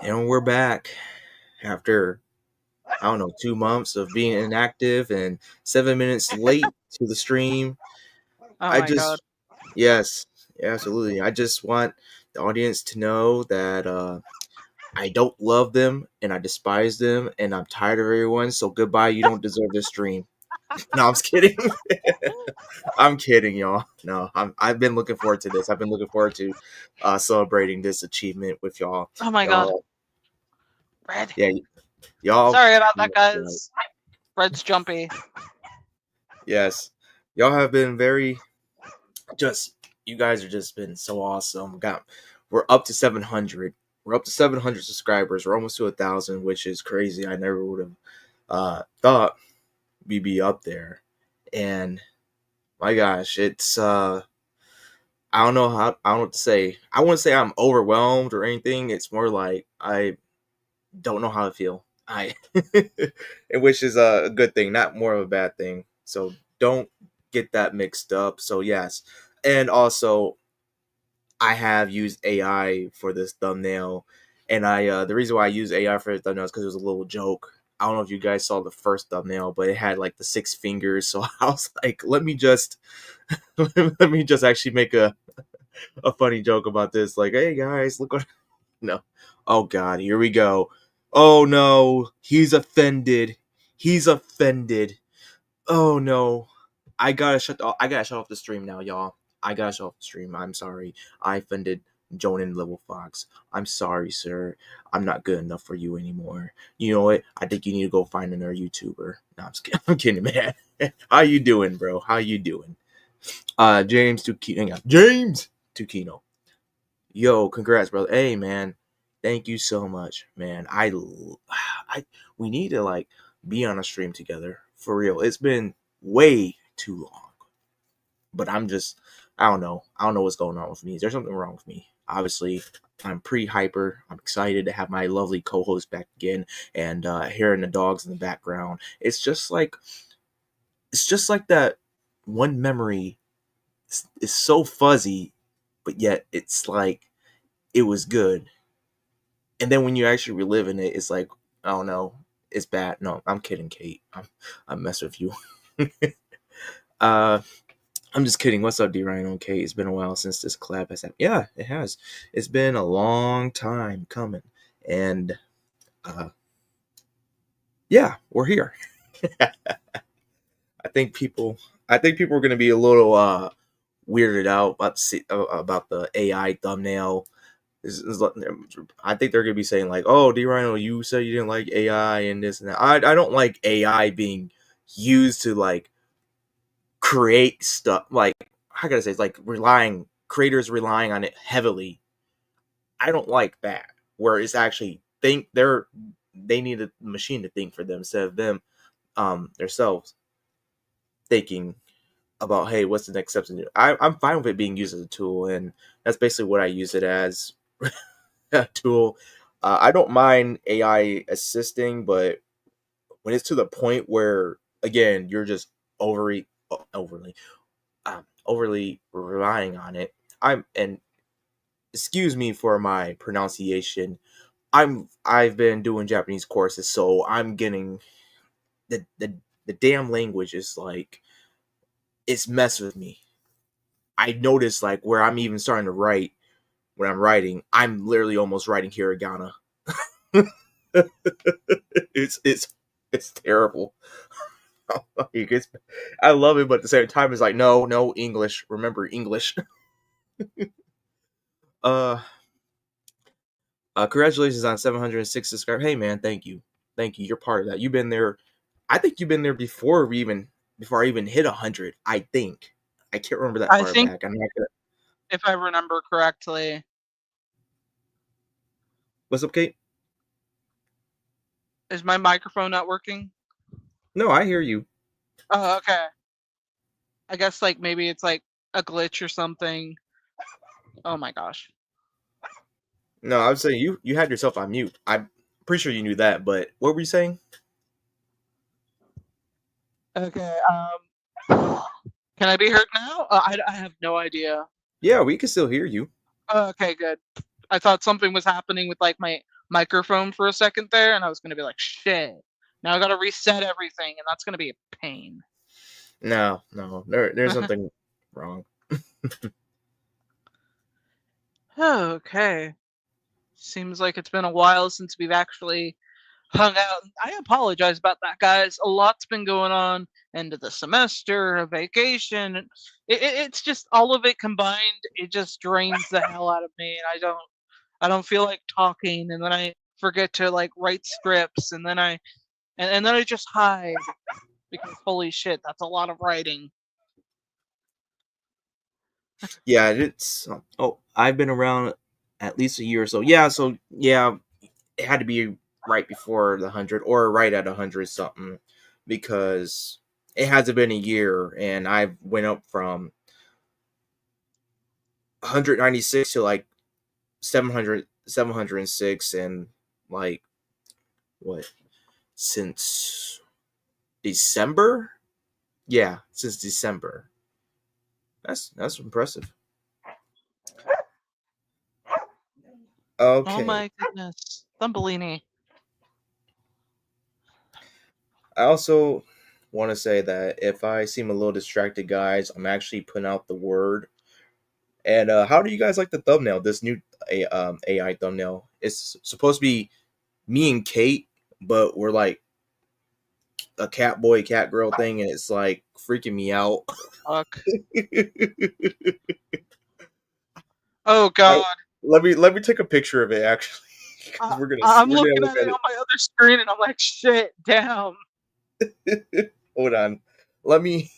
And we're back after, I don't know, 2 months of being inactive and 7 minutes late to the stream. Oh I my god. just, yes, absolutely. I just want the audience to know that I don't love them and I despise them and I'm tired of everyone. So goodbye. You don't deserve this stream. No, I'm just kidding. I'm kidding, y'all. No, I've been looking forward to this. I've been looking forward to celebrating this achievement with y'all. Oh my god. Y'all, Red. yeah, y'all. Sorry about that, guys. Red's jumpy. Yes, y'all have been very just. You guys are just been so awesome. We're up to 700. We're up to 700 subscribers. We're almost to 1,000, which is crazy. I never would have thought we'd be up there. And my gosh, it's I don't know what to say. I wouldn't say I'm overwhelmed or anything. It's more like I don't know how to feel. Which is a good thing, not more of a bad thing. So don't get that mixed up. So yes, and also I have used AI for this thumbnail, and the reason why I use AI for the thumbnail is because it was a little joke. I don't know if you guys saw the first thumbnail, but it had like the 6 fingers. So I was like, let me just let me just actually make a funny joke about this. Like, hey guys, look what no. Oh god, here we go. Oh no, he's offended. He's offended. Oh no. I gotta shut off the stream now, y'all. I gotta shut off the stream. I'm sorry. I offended Jonan Little Fox. I'm sorry, sir. I'm not good enough for you anymore. You know what? I think you need to go find another YouTuber. No, I'm just kidding. I'm kidding, man. How you doing, bro? How you doing? James Tukino. James Tukino. Yo, congrats, brother. Hey, man. Thank you so much, man. We need to like be on a stream together for real. It's been way too long, but I don't know. I don't know what's going on with me. There's something wrong with me. Obviously, I'm pretty hyper. I'm excited to have my lovely co-host back again, and hearing the dogs in the background. It's just like that one memory is so fuzzy, but yet it's like it was good. And then when you actually relive in it, it's like, I don't know, it's bad. No, I'm kidding, Kate. I'm messing with you. I'm just kidding. What's up, D Rhino? Kate? It's been a while since this collab has happened. Yeah, it has. It's been a long time coming, and yeah, we're here. I think people are gonna be a little weirded out about the AI thumbnail. I think they're gonna be saying like, "Oh, D Rhino, you said you didn't like AI and this and that." I don't like AI being used to like create stuff. Like, how can I say? It's like creators relying on it heavily. I don't like that. Where it's actually they need a machine to think for them instead of them themselves thinking about, hey, what's the next steps to do. I'm fine with it being used as a tool, and that's basically what I use it as. A tool. I don't mind AI assisting, but when it's to the point where, again, you're just overly overly relying on it. And excuse me for my pronunciation. I've been doing Japanese courses, so I'm getting the damn language is like it's messed with me. I notice like where I'm even starting to write when I'm writing, I'm literally almost writing hiragana. it's terrible. I love it, but at the same time, it's like no English. Remember English. uh, Congratulations on 706 subscribers. Hey man, thank you. You're part of that. You've been there. I think you've been there before I even hit 100. I think I can't remember that I far think, back. I'm not gonna. if I remember correctly, What's up, Kate? is my microphone not working? No, I hear you. Oh, okay. I guess like maybe it's like a glitch or something. Oh my gosh. No, I was saying you had yourself on mute. I'm pretty sure you knew that, but what were you saying? Okay. Can I be heard now? I have no idea. Yeah, we can still hear you. Oh, okay, good. I thought something was happening with like my microphone for a second there, and I was going to be like, shit. Now I got to reset everything, and that's going to be a pain. No, there's something wrong. Okay. Seems like it's been a while since we've actually hung out. I apologize about that, guys. A lot's been going on. End of the semester, a vacation. It's just all of it combined. It just drains the hell out of me, and I don't feel like talking. And then I forget to like write scripts, and then I just hide because holy shit, that's a lot of writing. Yeah, it's I've been around at least a year or so. Yeah, it had to be right before the 100 or right at 100 something, because it hasn't been a year and I went up from 196 to like 706 and like what, since December? Yeah, since December. That's impressive. Oh Okay. my goodness, Thumbellini. I also want to say that if I seem a little distracted, guys, I'm actually putting out the word. And how do you guys like the thumbnail? This new AI thumbnail. It's supposed to be me and Kate, but we're like a cat boy, cat girl thing, and it's like freaking me out. Fuck. Oh god. Let me take a picture of it actually. 'Cause I'm we're gonna looking look at it at on my other screen, and I'm like, shit, damn. it. Hold on. Let me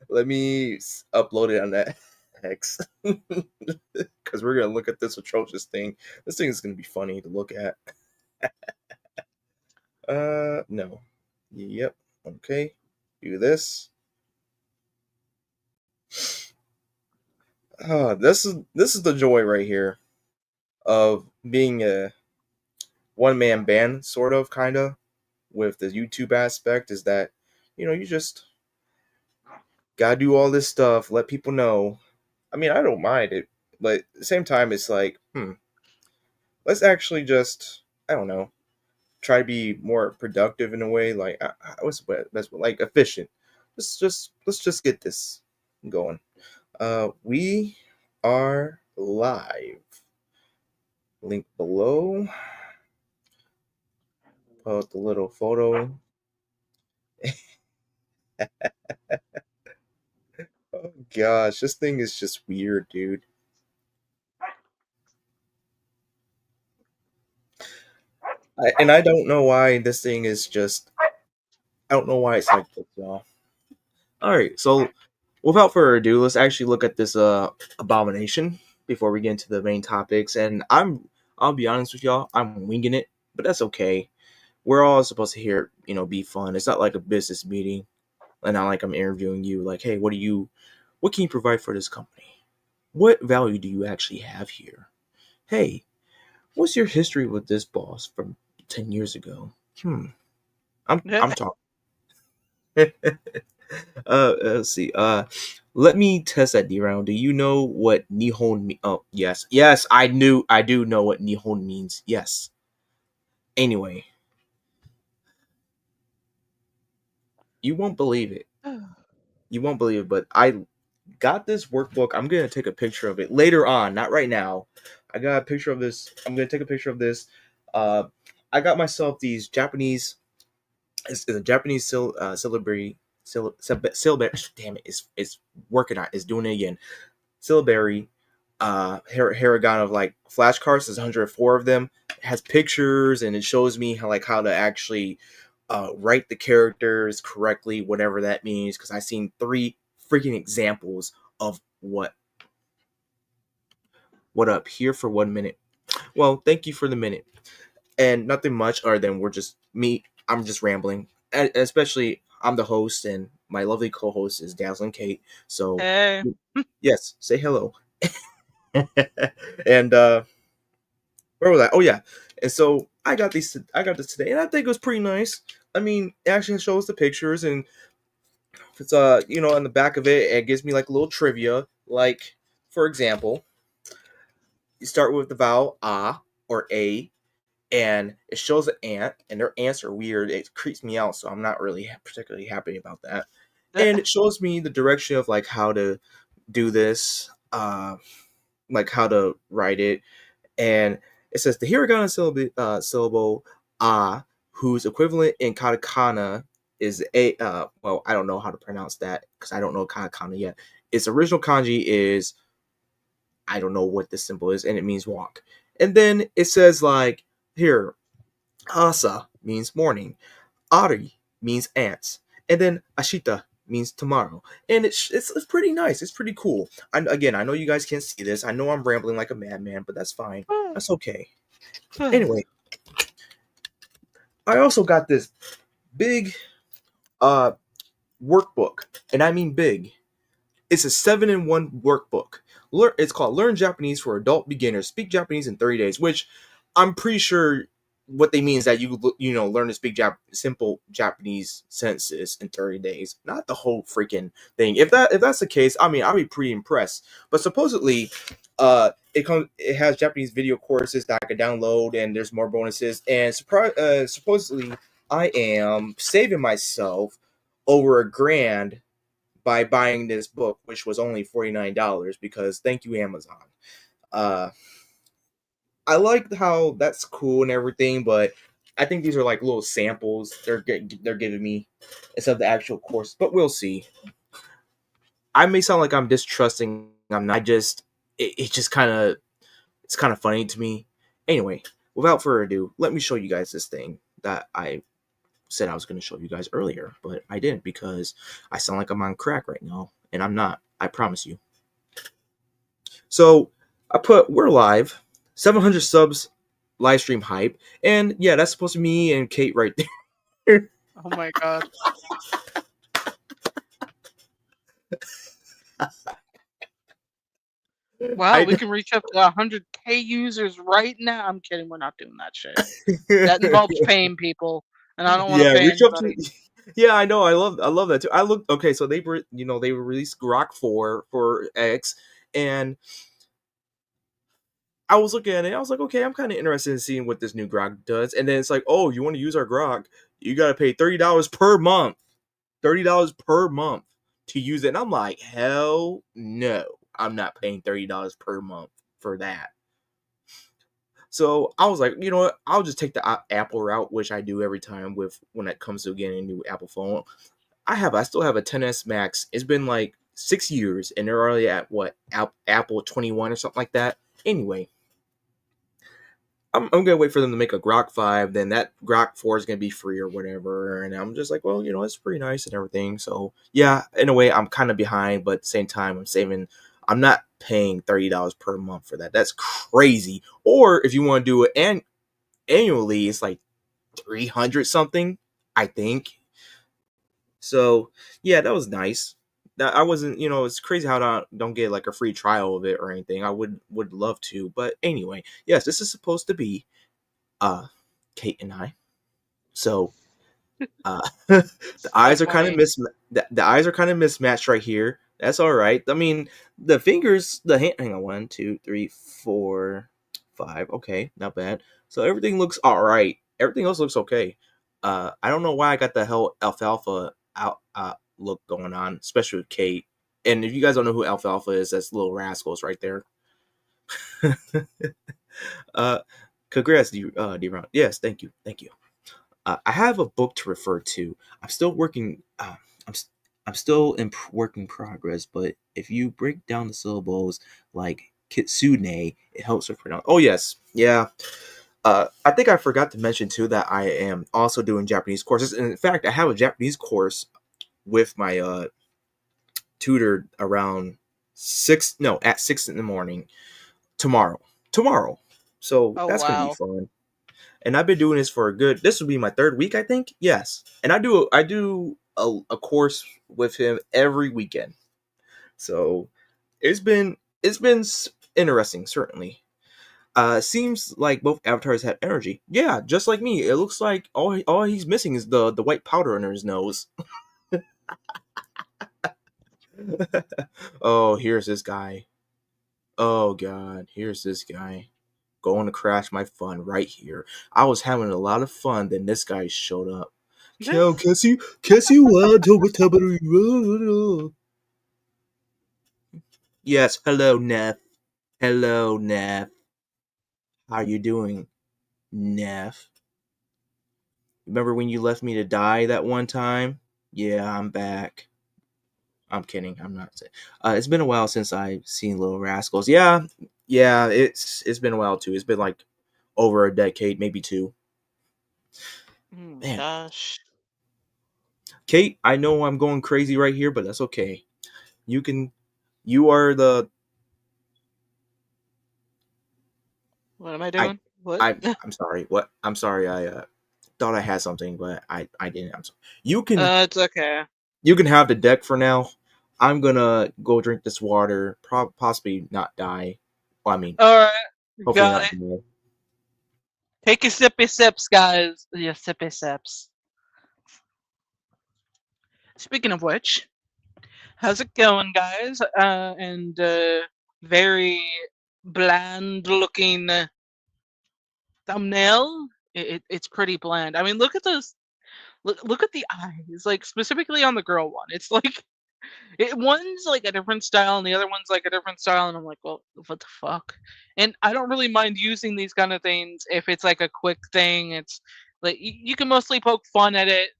let me upload it on that X. Because we're gonna look at this atrocious thing. This thing is gonna be funny to look at. No. Yep. Okay. Do this. This is the joy right here of being a one man band, sort of, kind of, with the YouTube aspect. Is that you just gotta do all this stuff, let people know. I mean, I don't mind it, but at the same time, it's like, let's actually just, I don't know, try to be more productive in a way. Like, what's the best, like efficient. Let's just get this going. We are live. Link below. Put the little photo. Oh gosh, this thing is just weird, dude. I don't know why this thing is just. I don't know why it's like this, y'all. All right, so without further ado, let's actually look at this abomination before we get into the main topics. And I'll be honest with y'all, I'm winging it, but that's okay. We're all supposed to hear, be fun. It's not like a business meeting, and not like I'm interviewing you. Like, hey, what can you provide for this company? What value do you actually have here? Hey, what's your history with this boss from 10 years ago? I'm talking. Let's see. Let me test that D round. Do you know what Nihon mean? Oh, yes, I do know what Nihon means. Yes. Anyway, you won't believe it. You won't believe it, but I got this workbook. I'm gonna take a picture of it later on, not right now. I got a picture of this. I'm gonna take a picture of this. Uh, I got myself these Japanese. It's a Japanese syllabary. Syllabary. Damn it! It's working on. It's doing it again. Syllabary. Haragon of like flashcards. There's 104 of them. It has pictures and it shows me how to actually write the characters correctly, whatever that means. Because I've seen 3 freaking examples of what up here for 1 minute. Well, thank you for the minute, and nothing much other than we're just me. I'm just rambling, especially I'm the host and my lovely co-host is Dazzling Kate. So Hey. yes, say hello. And where was I? Oh yeah, and so I got these. I got this today, and I think it was pretty nice. I mean, it actually shows the pictures, and it's on the back of it, it gives me like a little trivia. Like, for example, you start with the vowel ah or a, and it shows an ant, and their ants are weird. It creeps me out, so I'm not really particularly happy about that. And it shows me the direction of like how to do this, like how to write it. And it says the hiragana syllable ah, whose equivalent in katakana is a well, I don't know how to pronounce that because I don't know katakana yet. Its original kanji is, I don't know what this symbol is, and it means walk. And then it says like here, asa means morning, ari means ants, and then ashita means tomorrow. And it's pretty nice. It's pretty cool. Again, I know you guys can't see this. I know I'm rambling like a madman, but that's fine. That's okay. Anyway, I also got this big uh workbook, and I mean big. It's a 7-in-1 workbook. It's called Learn Japanese for Adult Beginners. Speak Japanese in 30 days, which I'm pretty sure what they mean is that you know learn to speak simple Japanese sentences in 30 days, not the whole freaking thing. If that's the case, I mean I'll be pretty impressed. But supposedly, it has Japanese video courses that I could download, and there's more bonuses. And supposedly I am saving myself over $1,000 by buying this book, which was only $49, because thank you, Amazon. Uh, I like how that's cool and everything, but I think these are like little samples they're giving me instead of the actual course. But we'll see. I may sound like I'm distrusting. I'm not. It just kind of it's kind of funny to me. Anyway, without further ado, let me show you guys this thing that I said I was going to show you guys earlier, but I didn't because I sound like I'm on crack right now, and I'm not. I promise you. So I put we're live, 700 subs, live stream hype, and yeah, that's supposed to be me and Kate right there. Oh my god. Wow, we can reach up to 100K users right now. I'm kidding. We're not doing that shit. That involves paying people, and I don't want to Yeah, pay reach up to. anybody. Yeah, I know. I love that too. I look okay. So they released Grok 4 for X, and I was looking at it. I was like, okay, I'm kind of interested in seeing what this new Grok does. And then it's like, oh, you want to use our Grok? You got to pay $30 per month. $30 per month to use it. And I'm like, hell no, I'm not paying $30 per month for that. So I was like, you know what? I'll just take the Apple route, which I do every time when it comes to getting a new Apple phone. I still have a 10s Max. It's been like 6 years, and they're already at what Apple 21 or something like that. Anyway, I'm gonna wait for them to make a Grok 5. Then that Grok 4 is gonna be free or whatever. And I'm just like, well, you know, it's pretty nice and everything. So yeah, in a way, I'm kind of behind, but at the same time, I'm saving. I'm not paying $30 per month for that. That's crazy. Or if you want to do it annually, it's like 300 something, I think. So yeah, that was nice. That I wasn't, you know, it's crazy how I don't get like a free trial of it or anything. I would love to, but anyway, yes, this is supposed to be Kate and I. So the So eyes are kind of funny. the eyes are kind of mismatched right here. That's all right. I mean, the fingers, the hand. Hang on, 1, 2, 3, 4, 5. Okay, not bad. So everything looks all right. Everything else looks okay. I don't know why I got the hell alfalfa out look going on, especially with Kate. And if you guys don't know who alfalfa is, that's Little Rascals right there. uh, congrats, D-Ron. Yes, thank you, thank you. I have a book to refer to. I'm still working. I'm I'm still in work in progress. But if you break down the syllables like kitsune, it helps with pronounce. Oh yes, yeah. I think I forgot to mention too that I am also doing Japanese courses. And in fact, I have a Japanese course with my tutor around at 6 in the morning tomorrow. Tomorrow. So Oh that's gonna be wow. fun. And I've been doing this for a good. This will be my 3rd week, I think. Yes, and I do a course with him every weekend. So it's been interesting, certainly. Seems like both avatars have energy. Yeah, just like me. It looks like all he's missing is the white powder under his nose. Oh, here's this guy. Oh god, here's this guy going to crash my fun right here. I was having a lot of fun, then this guy showed up. Yes, hello, Neff. Hello, Neff. How you doing, Neff? Remember when you left me to die that one time? Yeah, I'm back. I'm kidding. I'm not saying. It's been a while since I've seen Little Rascals. Yeah, yeah. It's been a while too. It's been like over a decade, maybe two. Man, Gosh. Kate, I know I'm going crazy right here, but that's okay. You can. You are the. What am I I. doing? What? I'm sorry. What? I'm sorry. I thought I had something, but I didn't. I'm sorry. You can. It's okay. You can have the deck for now. I'm gonna go drink this water. Possibly not die. Well, I mean, Alright. hopefully Got not it. die. Take your sippy sips, guys. Your sippy sips. Speaking of which, how's it going, guys? And very bland looking thumbnail. It's pretty bland. I mean, look at those. Look at the eyes. Like specifically on the girl one. It's like one's like a different style and the other one's like a different style, and I'm like, well, what the fuck? And I don't really mind using these kind of things if it's like a quick thing. It's like you can mostly poke fun at it.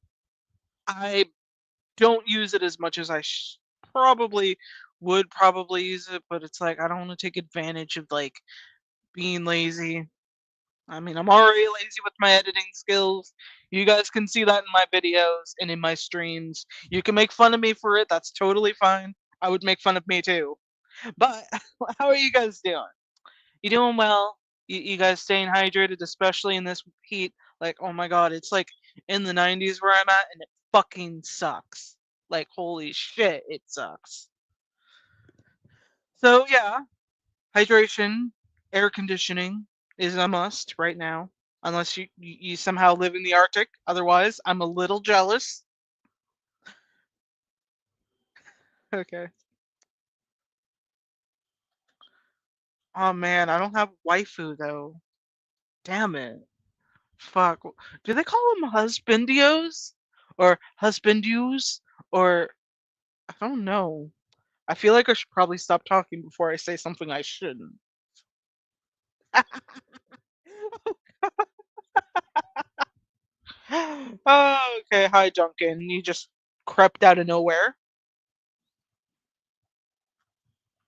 I don't use it as much as I probably would use it, but it's like I don't want to take advantage of like being lazy. I mean, I'm already lazy with my editing skills. You guys can see that in my videos and in my streams. You can make fun of me for it. That's totally fine. I would make fun of me too. But how are you guys doing? You doing well? You guys staying hydrated, especially in this heat? Like, oh my god, it's like in the 90s where I'm at, and it fucking sucks. Like, holy shit, it sucks. So yeah, hydration, air conditioning is a must right now. Unless you somehow live in the Arctic. Otherwise, I'm a little jealous. Okay. Oh man, I don't have waifu though. Damn it. Fuck. Do they call them husbandios? Or husbandios? Or I don't know. I feel like I should probably stop talking before I say something I shouldn't. Oh, okay. Hi, Duncan. You just crept out of nowhere.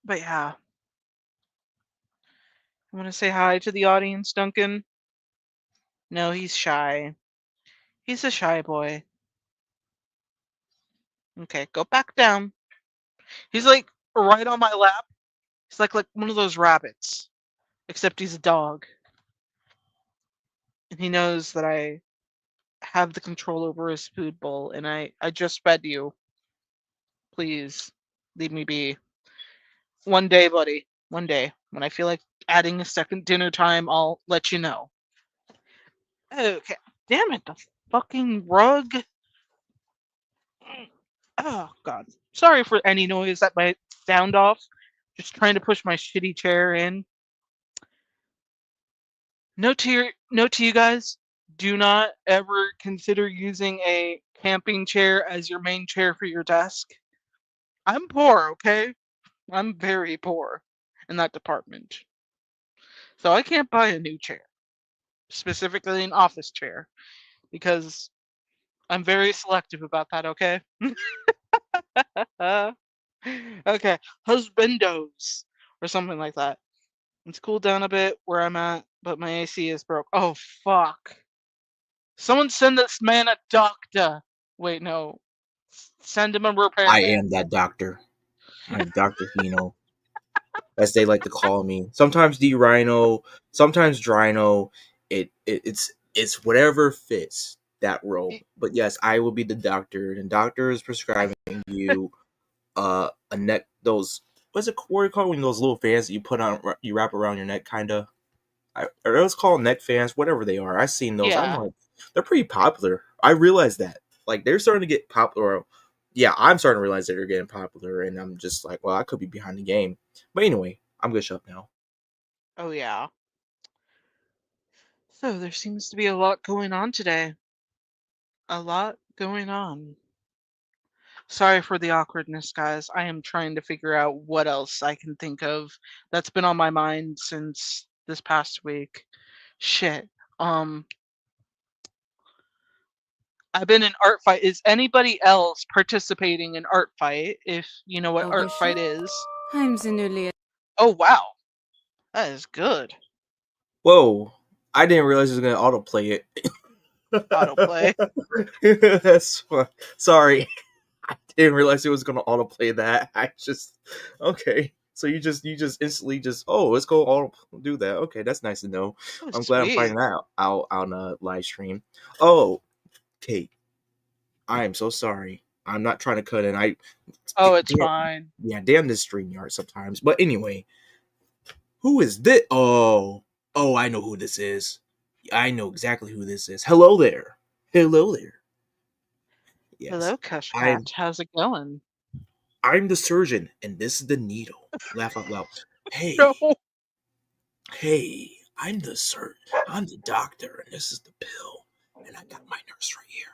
But yeah, I want to say hi to the audience, Duncan. No, he's shy. He's a shy boy. Okay, go back down. He's like right on my lap. He's like one of those rabbits, except he's a dog, and he knows that I have the control over his food bowl, and I just fed you. Please leave me be. One day, buddy. One day, when I feel like adding a second dinner time, I'll let you know. Okay. Damn it, the fucking rug. Oh god. Sorry for any noise that might sound off. Just trying to push my shitty chair in. Note to you guys, do not ever consider using a camping chair as your main chair for your desk. I'm poor, okay? I'm very poor in that department. So I can't buy a new chair, specifically an office chair, because I'm very selective about that, okay? Uh, okay, husbandos or something like that. It's cooled down a bit where I'm at, but my AC is broke. Oh fuck. Someone send this man a doctor. Wait, no. Send him a I repairman. am that doctor. I'm Doctor Hino, as they like to call me. Sometimes D Rhino, sometimes Drino. It's whatever fits that role. But yes, I will be the doctor, and doctor is prescribing you a neck, those, what's it, what are you called when those little fans that you put on, you wrap around your neck, kind of. Are those called neck fans? Whatever they are, I've seen those. I'm Yeah. like, they're pretty popular. I realize that, like, they're starting to get popular. Yeah, I'm starting to realize that they're getting popular, and I'm just like, well, I could be behind the game. But anyway, I'm gonna shut up now. Oh yeah. So there seems to be a lot going on today. A lot going on. Sorry for the awkwardness, guys. I am trying to figure out what else I can think of that's been on my mind since this past week. Shit. Um, I've been in art fight. Is anybody else participating in art fight? If you know what art fight is. I'm the newly. Oh wow, that is good. Whoa! I didn't realize it was gonna autoplay Autoplay. it. That's fun. Sorry, I didn't realize it was gonna autoplay that. I just okay. So you just instantly just let's go auto do that. Okay, that's nice to know. Oh I'm glad I'm sweet. finding that out on a live stream. Oh, Kate, I am so sorry. I'm not trying to cut in. Oh, it's Damn, fine. yeah, damn this StreamYard sometimes. But anyway, who is this? Oh, I know who this is. I know exactly who this is. Hello there. Hello there. Yes, Hello, Kush I'm Cat. How's it going? I'm the surgeon, and this is the needle. Laugh out loud. Hey, No. hey, I'm the surgeon. I'm the doctor, and this is the pill, and I got my nurse right here.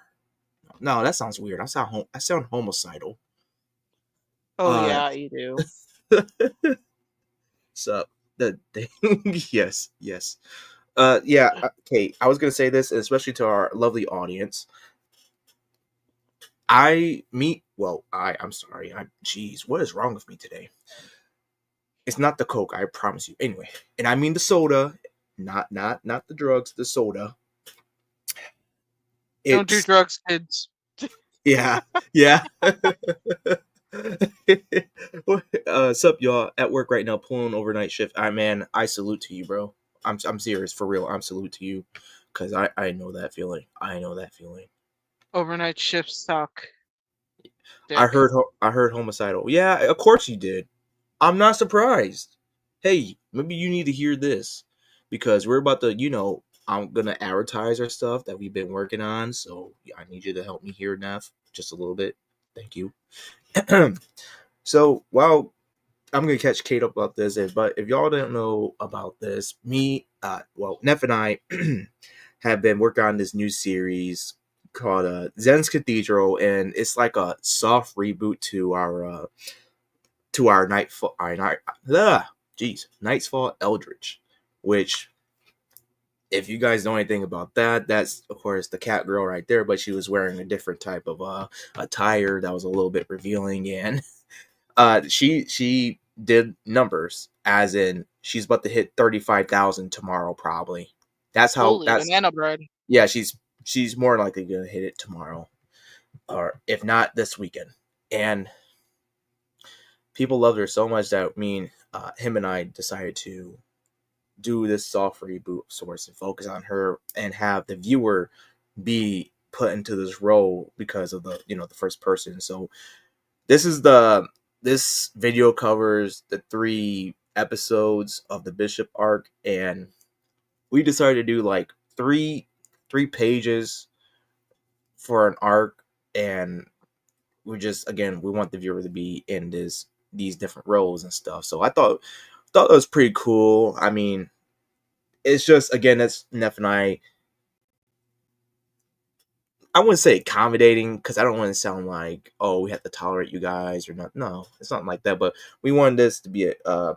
No, that sounds weird. I sound homicidal. Oh Uh, yeah, you do. so the thing, yes, yes. Yeah, okay. I was gonna say this, especially to our lovely audience. I'm sorry. Jeez, what is wrong with me today? It's not the Coke, I promise you. Anyway, and I mean the soda, not the drugs, the soda. Don't do It's drugs, kids. yeah, yeah. Sup, y'all? At work right now, pulling overnight shift. I salute to you, bro. I'm serious for real. I'm salute to you, cause I know that feeling. I know that feeling. Overnight shifts suck. I Dick. heard I heard homicidal. Yeah, of course you did. I'm not surprised. Hey, maybe you need to hear this because we're about to, I'm gonna advertise our stuff that we've been working on. So yeah, I need you to help me here, Neff, just a little bit. Thank you. So while I'm gonna catch Kate up about this, but if y'all don't know about this, Neff and I have been working on this new series called Zen's Cathedral, and it's like a soft reboot to our Nightfall, Nightfall Eldritch, which if you guys know anything about that, that's of course the cat girl right there, but she was wearing a different type of attire that was a little bit revealing, and she did numbers, as in she's about to hit 35,000 tomorrow probably. Holy That's banana bread. yeah, she's more likely gonna hit it tomorrow, or if not this weekend, and people loved her so much that him and I decided to do this soft reboot of sorts and focus on her and have the viewer be put into this role because of the first person. So this video covers the 3 episodes of the Bishop arc, and we decided to do like three pages for an arc, and we want the viewer to be in these different roles and stuff. So I thought it was pretty cool. I mean, it's just, again, that's Neff and I wouldn't say accommodating, because I don't want to sound like, oh, we have to tolerate you guys or not. No, it's not like that. But we wanted this to be a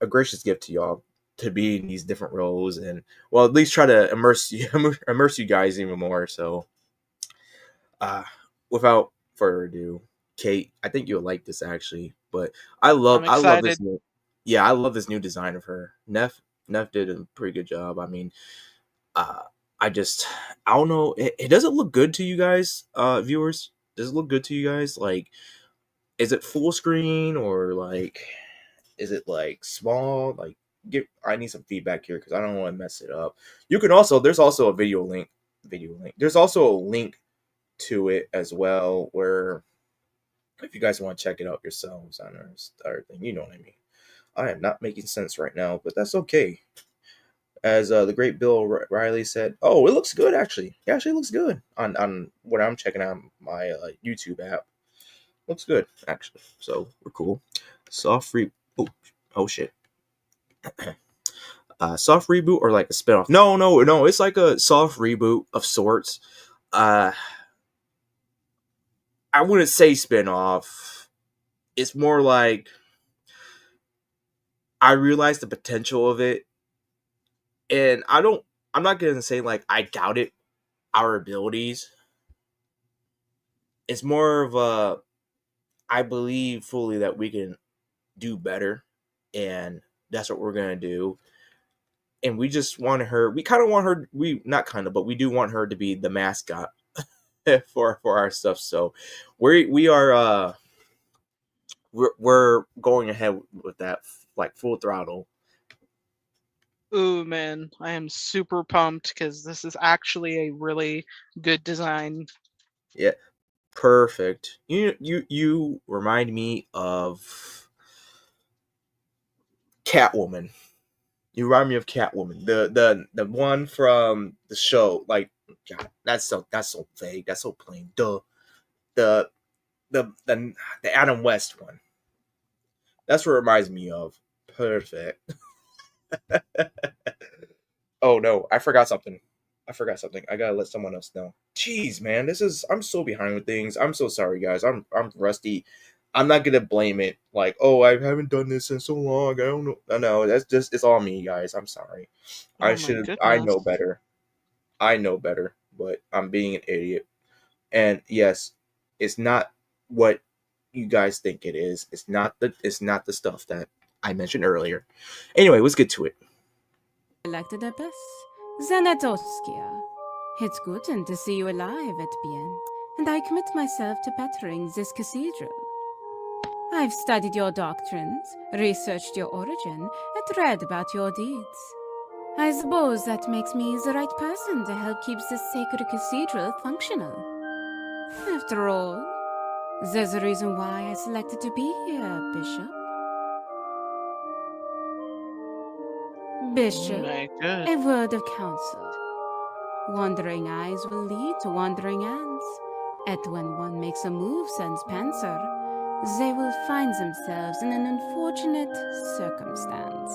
gracious gift to y'all, to be in these different roles, and well, at least try to immerse you guys even more. So, uh, without further ado, Kate, I think you'll like this actually. But I'm I love excited. this new, yeah, I love this new design of her. Neff did a pretty good job. I mean, uh, I just I don't know. It doesn't look good to you guys, viewers. Does it look good to you guys? Like, is it full screen, or like, is it like small? Like, I need some feedback here because I don't want to mess it up. You can also There's also a video link. There's also a link to it as well, where if you guys want to check it out yourselves on our thing, you know what I mean. I am not making sense right now, but that's okay. As the great Bill Riley said, "Oh, it looks good actually. It actually looks good on what I'm checking out my YouTube app. Looks good actually. So we're cool. Soft free. Oh, Oh shit. Soft reboot or like a spinoff? No. It's like a soft reboot of sorts. I wouldn't say spinoff. It's more like I realized the potential of it, and I'm not gonna say like I doubted our abilities. It's more of a I believe fully that we can do better, and that's what we're gonna do. And we just want her. We kind of want her. We not kind of, but we do want her to be the mascot for our stuff. So we are we're going ahead with that like full throttle. Ooh, man, I am super pumped because this is actually a really good design. Yeah, perfect. You remind me of Catwoman. You remind me of Catwoman, the one from the show. Like, God, that's so vague. That's so plain. The the Adam West one. That's what it reminds me of. Perfect. Oh no, I forgot something. I gotta let someone else know. Jeez, man, I'm so behind with things. I'm so sorry, guys. I'm rusty. I'm not gonna blame it. Like, oh, I haven't done this in so long. I don't know. No, that's just it's all me, guys. I'm sorry. Oh my I goodness. know better. I know better, but I'm being an idiot. And yes, it's not what you guys think it is. It's not the stuff that I mentioned earlier. Anyway, let's get to it. Elected abyss, Zanatoskia. It's good to see you alive, Etbien, and I commit myself to bettering this cathedral. I've studied your doctrines, researched your origin, and read about your deeds. I suppose that makes me the right person to help keep this sacred cathedral functional. After all, there's a reason why I selected to be here, Bishop. Bishop, My good. a word of counsel. Wandering eyes will lead to wandering hands. And when one makes a move sans penseur, they will find themselves in an unfortunate circumstance.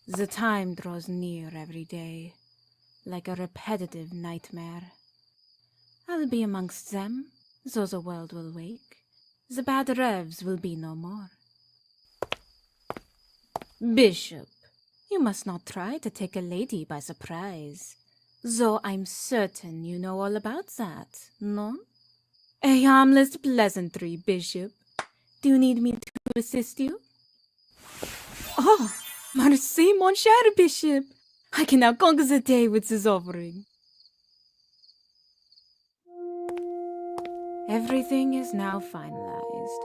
The time draws near every day, like a repetitive nightmare. I'll be amongst them, though the world will wake. The bad revs will be no more. Bishop, you must not try to take a lady by surprise. Though I'm certain you know all about that, no? A harmless pleasantry, Bishop. Do you need me to assist you? Oh, merci, mon cher Bishop. I can now conquer the day with this offering. Everything is now finalized.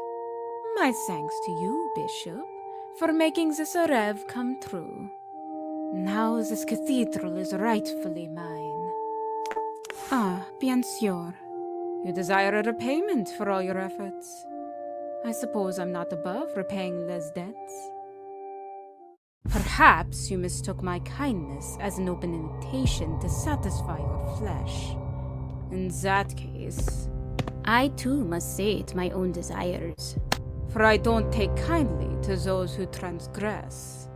My thanks to you, Bishop, for making this rev come true. Now this cathedral is rightfully mine. Ah, bien sûr. You desire a repayment for all your efforts. I suppose I'm not above repaying les debts. Perhaps you mistook my kindness as an open invitation to satisfy your flesh. In that case, I too must sate my own desires, for I don't take kindly to those who transgress.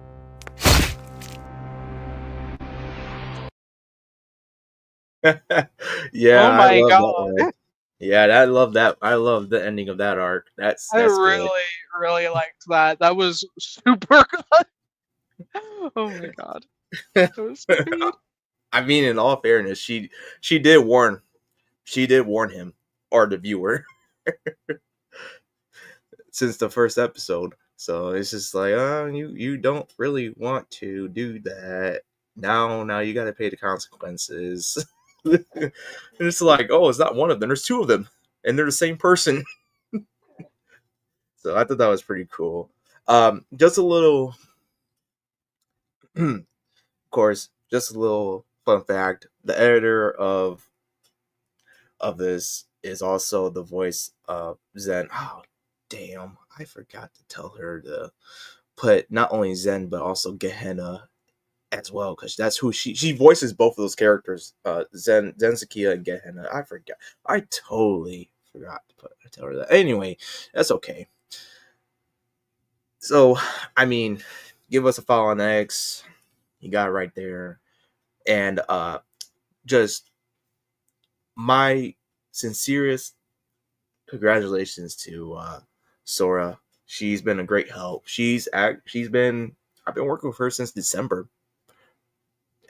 Yeah, Oh I my love that god. arc. Yeah, I love that. I love the ending of that arc. That's I good. really liked that. That was super good. Oh my god. That was so good. I mean, in all fairness, she did warn him or the viewer since the first episode. So it's just like, oh, you don't really want to do that. Now you got to pay the consequences. And it's like, oh, it's not one of them. There's two of them, and they're the same person. So I thought that was pretty cool. Just a little, of course, just a little fun fact: the editor of this is also the voice of Zen. Oh, damn! I forgot to tell her to put not only Zen but also Gehenna as well, because that's who she voices both of those characters, Zenzakia and Gehenna. I forgot. I totally forgot to tell her that. Anyway, that's okay. So, I mean, give us a follow on X. You got it right there. And just my sincerest congratulations to Sora. She's been a great help. I've been working with her since December.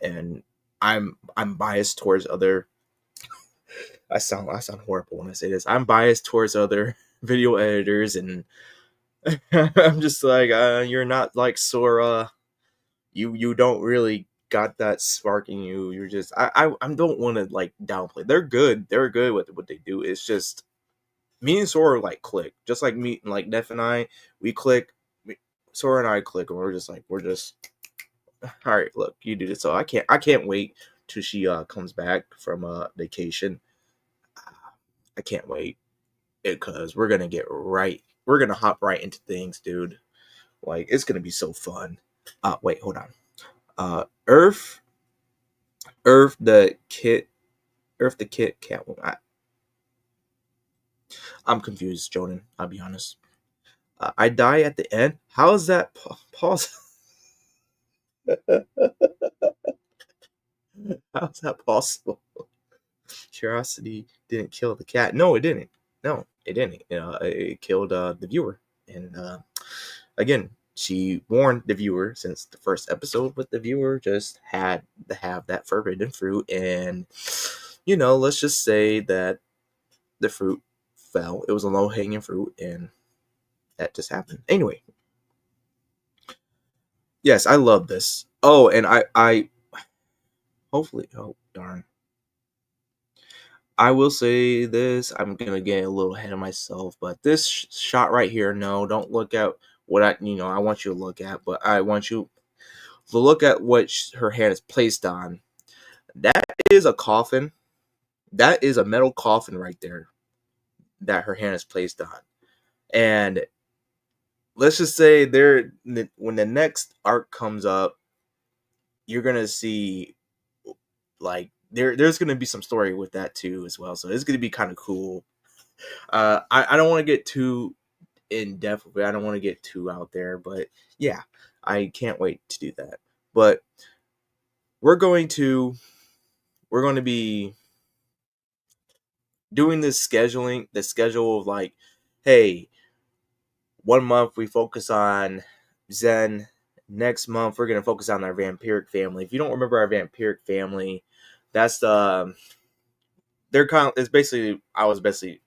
And I'm biased towards other I sound horrible when I say this. I'm biased towards other video editors, and I'm just like, you're not like Sora. You don't really got that spark in you. You're just I don't want to like downplay. They're good. They're good with what they do. It's just me and Sora like click. Just like me, like Neff and I, we click. Sora and I click, and we're just all right. Look, you do this. So I can't wait till she comes back from vacation. I can't wait because we're gonna hop right into things, dude. Like, it's gonna be so fun. Wait, hold on. Earth the kit cat. I'm confused, Jordan. I'll be honest. I die at the end. How is that possible? How is that possible? Curiosity didn't kill the cat. No, it didn't. It killed the viewer. And again, she warned the viewer since the first episode, but the viewer just had to have that forbidden fruit. And, let's just say that the fruit fell. It was a low-hanging fruit, and that just happened. Anyway. Yes, I love this. Oh, and I hopefully, oh, darn. I will say this. I'm going to get a little ahead of myself, but this shot right here, no, don't look at what I want you to look at, but I want you to look at what her hand is placed on. That is a coffin. That is a metal coffin right there that her hand is placed on. And let's just say when the next arc comes up, you're going to see like there's going to be some story with that too as well. So it's going to be kind of cool. I don't want to get too in depth with it. I don't want to get too out there, but yeah, I can't wait to do that. But we're going to be doing the schedule of like, hey, 1 month we focus on Zen. Next month we're going to focus on our vampiric family. If you don't remember our vampiric family, that's I was basically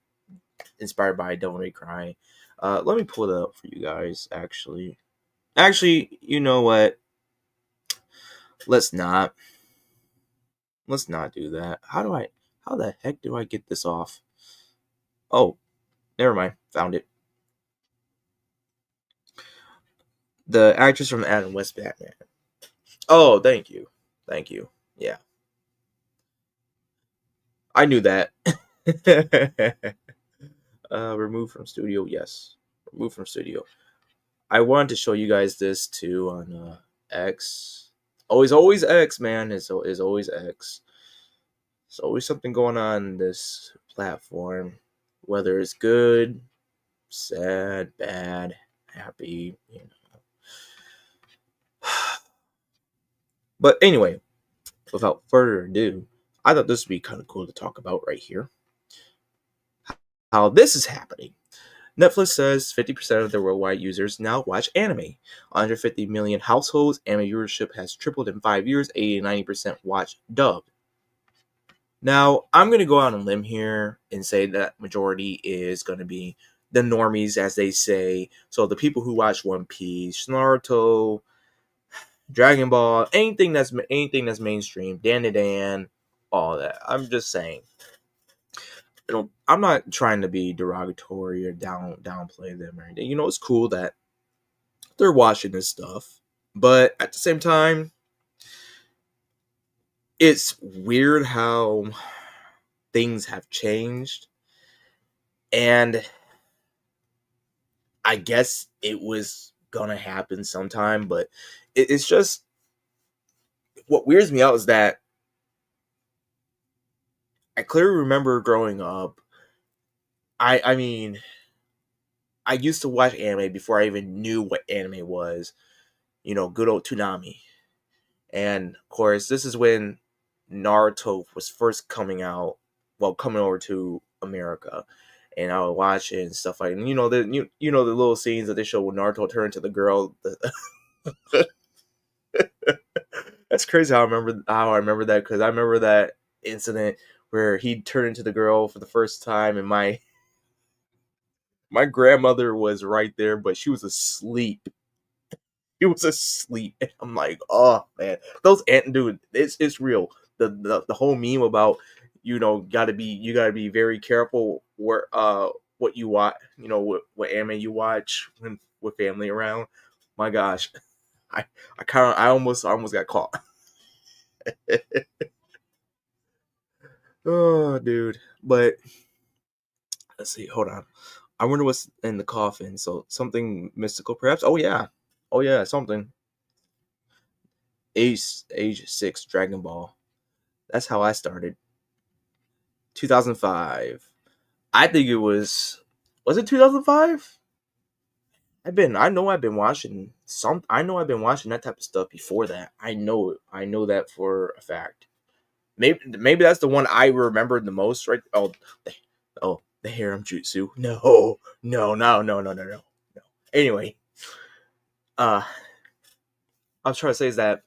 inspired by Devil May Cry. Let me pull it up for you guys. Actually, you know what? Let's not do that. How the heck do I get this off? Oh, never mind. Found it. The actress from Adam West Batman. Oh, thank you. Yeah. I knew that. Removed from studio. Yes. Removed from studio. I wanted to show you guys this too on X. Always X, man. It's always X. There's always something going on in this platform. Whether it's good, sad, bad, happy, But anyway, without further ado, I thought this would be kind of cool to talk about right here. How this is happening. Netflix says 50% of their worldwide users now watch anime. 150 million households, anime viewership has tripled in 5 years, 80-90% watch dubbed. Now, I'm going to go out on a limb here and say that majority is going to be the normies, as they say. So the people who watch One Piece, Naruto, Dragon Ball, anything that's mainstream, Dan, all that. I'm just saying. I'm not trying to be derogatory or downplay them or anything. It's cool that they're watching this stuff, but at the same time, it's weird how things have changed, and I guess it was gonna happen sometime, but it's just what weirds me out is that I clearly remember growing up, I mean, I used to watch anime before I even knew what anime was. Good old Toonami. And of course, this is when Naruto was first coming out, coming over to America. And I would watch it and stuff like, and the the little scenes that they show when Naruto turned to the girl. That's crazy how I remember that, because I remember that incident where he turned into the girl for the first time, and my grandmother was right there, but she was asleep. He was asleep, and I'm like, oh man, dude, it's real. The whole meme about you gotta be very careful where what you watch, what anime you watch when with family around. My gosh, I almost got caught. Oh, dude, but let's see, hold on. I wonder what's in the coffin. So something mystical, perhaps. Oh yeah, something. Age 6 Dragon Ball. That's how I started. 2005. I think it was. Was it 2005? I know I've been watching that type of stuff before that. I know it. I know that for a fact. Maybe that's the one I remember the most, right? The harem jutsu. No. Anyway, I was trying to say is that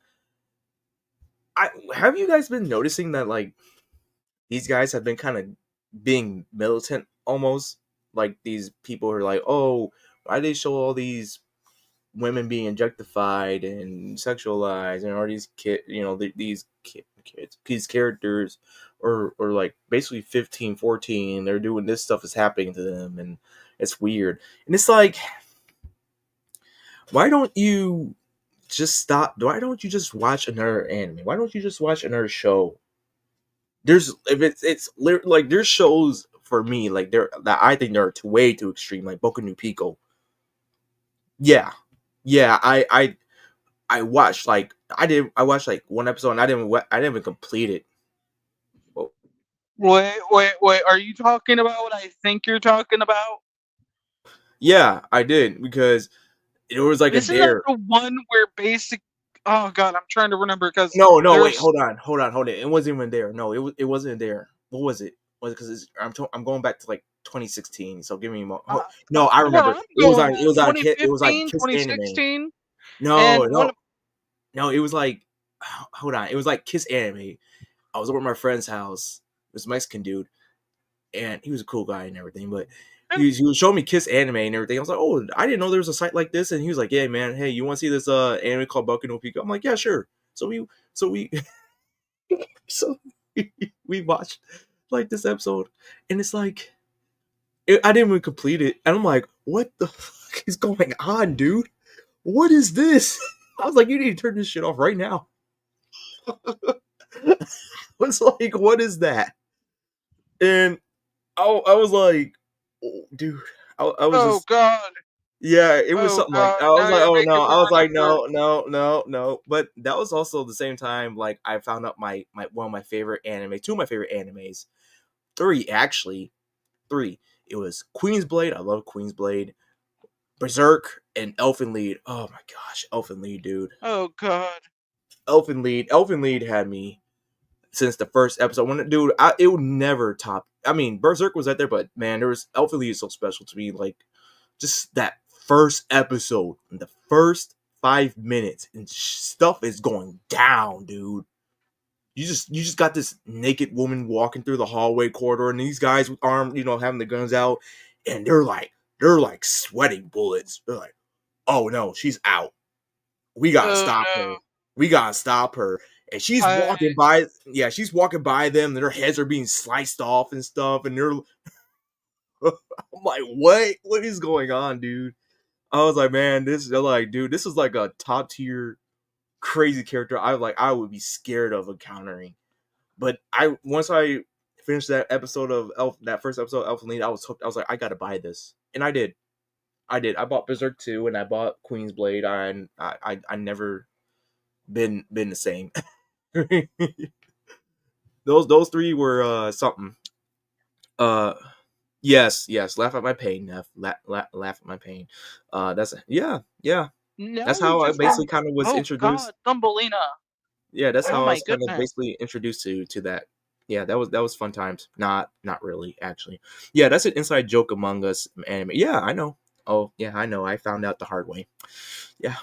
have you guys been noticing that like these guys have been kind of being militant almost, like these people are like, oh, why do they show all these women being objectified and sexualized, and all these kids, these characters or like basically 15, 14, they're doing this stuff is happening to them, and it's weird. And it's like, why don't you just stop? Why don't you just watch another anime? Why don't you just watch another show? Like there's shows for me like that I think they're way too extreme, like Boku no Pico. Yeah, I watched like I watched like one episode, and I didn't even complete it. Well, Wait. Are you talking about what I think you're talking about? yeah, I did, because it was like a Isn't that dare. the one where basic? Oh God, I'm trying to remember because No, wait, there's. hold on. It wasn't even there. No, it wasn't there. What was it? Was it because I'm going back to like 2016? So give me a moment. Uh, No, I that's where remember. I'm going It at. was on it was like 2015, Kiss Anime. 2016, No, and one. no. It was like, hold on. It was like Kiss Anime. I was over at my friend's house. This Mexican dude, and he was a cool guy and everything, but he was showing me Kiss Anime and everything. I was like, oh, I didn't know there was a site like this. And he was like, yeah, man, hey, you want to see this anime called Boku no Pico? I'm like, yeah, sure. So we so we watched like this episode, and it's like I didn't even complete it, and I'm like, what the fuck is going on, dude? What is this? I was like, you need to turn this shit off right now. I was like, what is that? And I was like, oh, dude, I was Oh just, God. yeah, it was Oh something like, God. I was Now like, you're oh no, making me I was like, remember. no. But that was also the same time, like, I found out my one of my favorite anime, two of my favorite animes, three actually, three. It was Queen's Blade. I love Queen's Blade, Berserk, and Elfen Lied. Oh my gosh, Elfen Lied, dude. Oh God. Elfen Lied had me since the first episode. It would never top. I mean, Berserk was out there, but man, there was Elfen Lied is so special to me. Like, just that first episode, the first 5 minutes, and stuff is going down, dude. You just got this naked woman walking through the hallway corridor, and these guys with armed, having the guns out, and they're like sweating bullets. They're like, oh no, she's out. We gotta Oh stop her. no. We gotta stop her. And I. she's walking by them, and their heads are being sliced off and stuff, and they're I'm like, what is going on, dude? I was like, man, dude, this is like a top tier crazy character. I would be scared of encountering. But once I finished that first episode of Elfen Lied, I was hooked. I was like, I gotta buy this, and I did. I bought Berserk 2, and I bought Queen's Blade. I never been the same. Those three were something. Uh, Yes, laugh at my pain, Neff. Laugh at my pain. That's yeah. Now That's you how I just basically kind of was oh introduced. God, Thumbelina. Yeah, that's Oh how I my was kind of goodness. basically introduced to that. Yeah, that was fun times. Not really actually. Yeah, that's an inside joke among us anime. Yeah, I know. Oh yeah, I know. I found out the hard way. Yeah.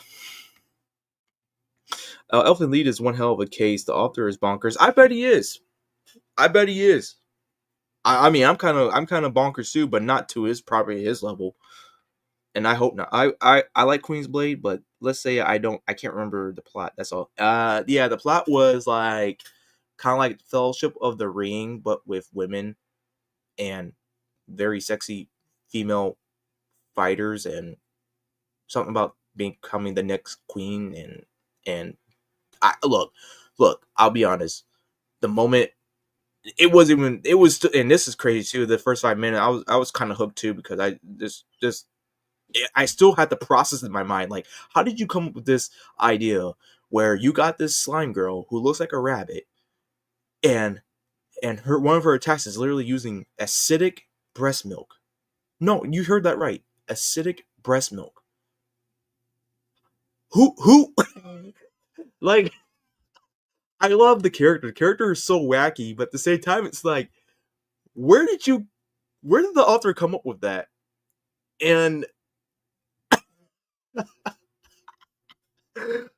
Elfin Lied is one hell of a case. The author is bonkers. I bet he is. I mean, I'm kind of bonkers too, but not to his level. And I hope not. I like Queen's Blade, but let's say I can't remember the plot. That's all. Yeah, the plot was like kind of like Fellowship of the Ring, but with women and very sexy female fighters, and something about becoming the next queen. And I look. I'll be honest. The moment and this is crazy too. The first 5 minutes, I was kind of hooked too, because I still had to process in my mind, like, how did you come up with this idea where you got this slime girl who looks like a rabbit, and one of her attacks is literally using acidic breast milk. No, you heard that right. Acidic breast milk. Who like, I love the character. The character is so wacky, but at the same time it's like, where did the author come up with that? And it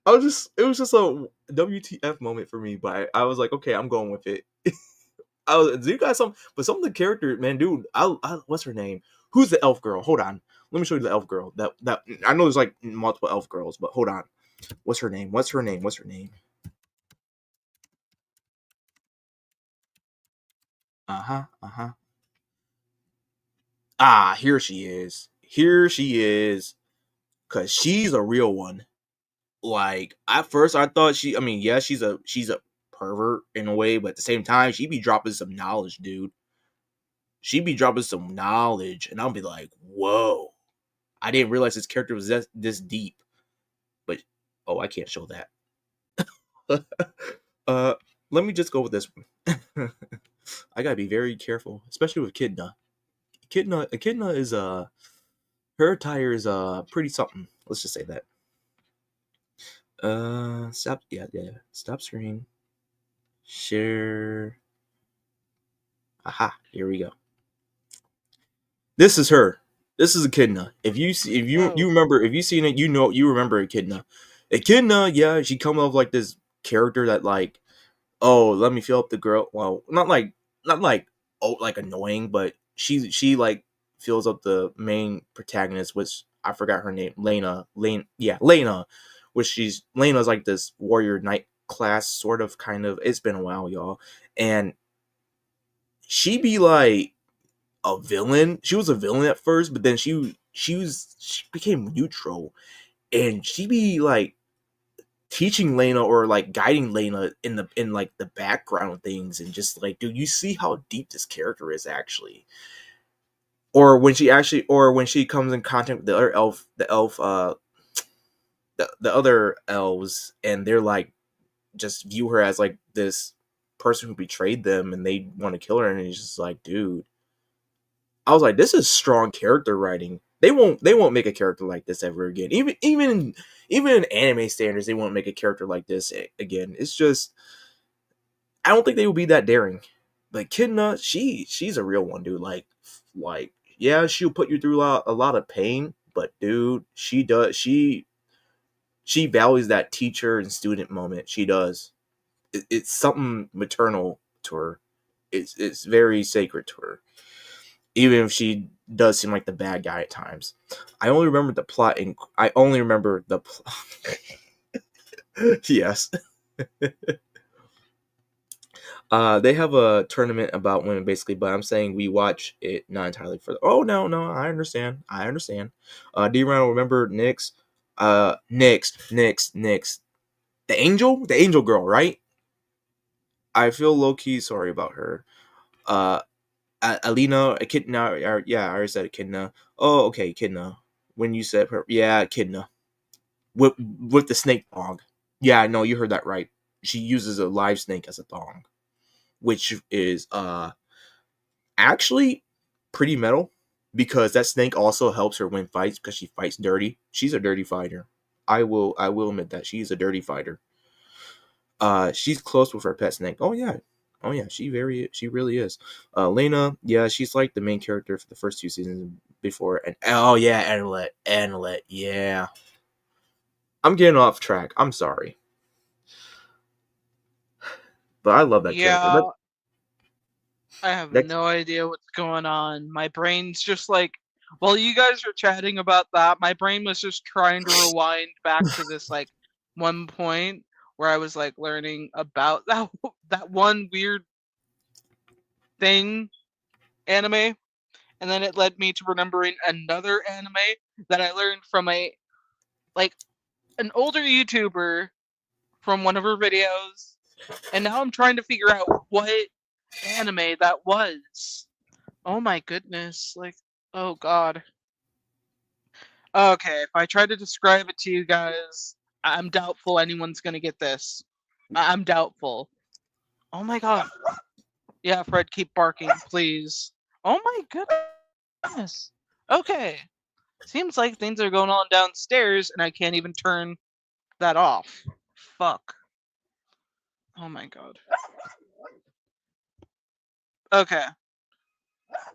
was just a WTF moment for me, but I was like, okay, I'm going with it. You got some of the characters, man, dude. What's her name? Who's the elf girl? Hold on, let me show you the elf girl. That I know there's like multiple elf girls, but hold on. What's her name? Uh-huh. Here she is. Cause she's a real one. Like, at first I thought I mean, yeah, she's a pervert in a way, but at the same time, she be dropping some knowledge, dude. She be dropping some knowledge, and I'll be like, whoa. I didn't realize this character was this deep. But oh, I can't show that. uh Let me just go with this one. I gotta be very careful, especially with Kidna. Echidna is her attire is pretty something. Let's just say that. Stop. Yeah. Stop screen. Share. Aha. Here we go. This is her. This is Echidna. If you remember, if you seen it, you remember Echidna. Echidna, yeah, she come off like this character that, like, oh, let me feel up the girl. Well, not like oh, like annoying, but she like fills up the main protagonist, which I forgot her name, Lena, which Lena's like this warrior knight class, sort of, kind of. It's been a while, y'all, and she be like a villain. She was a villain at first, but then she became neutral, and she be like teaching Lena, or like guiding Lena in like the background of things, and just like, dude, you see how deep this character is actually. Or when she comes in contact with the other elf, the other elves, and they're like, just view her as like this person who betrayed them, and they want to kill her, and it's just like, dude, I was like, this is strong character writing. They won't make a character like this ever again. Even in anime standards, they won't make a character like this again. It's just, I don't think they will be that daring. But Kidna, she's a real one, dude. Like yeah, she'll put you through a lot of pain, but dude, she values that teacher and student moment. She does. It's something maternal to her. It's very sacred to her, even if she does seem like the bad guy at times. I only remember the plot. Yes. They have a tournament about women, basically, but I'm saying we watch it not entirely for. Oh, no, I understand. Do you remember Nyx? Nyx. The angel girl, right? I feel low key sorry about her. Alina, Echidna. Yeah, I already said Echidna. Oh, okay, Echidna. When you said her, yeah, Echidna. With the snake thong. Yeah, no, you heard that right. She uses a live snake as a thong, which is actually pretty metal, because that snake also helps her win fights because she fights dirty. She's a dirty fighter. I will admit that she's a dirty fighter. She's close with her pet snake. Oh yeah, she really is. Lena, yeah, she's like the main character for the first 2 seasons before. And oh yeah, Annalette, yeah. I'm getting off track. I'm sorry, but I love that character. Yeah, I have Next, no idea what's going on. My brain's just like, while you guys are chatting about that, my brain was just trying to rewind back to this like one point where I was like learning about that one weird thing anime, and then it led me to remembering another anime that I learned from an older YouTuber from one of her videos, and now I'm trying to figure out what anime that was. Oh my goodness, like, oh god. Okay, if I try to describe it to you guys, I'm doubtful anyone's gonna get this. I'm doubtful. Oh my god. Yeah, Fred, keep barking, please. Oh my goodness. Okay. Seems like things are going on downstairs and I can't even turn that off. Fuck. Oh my god. Okay.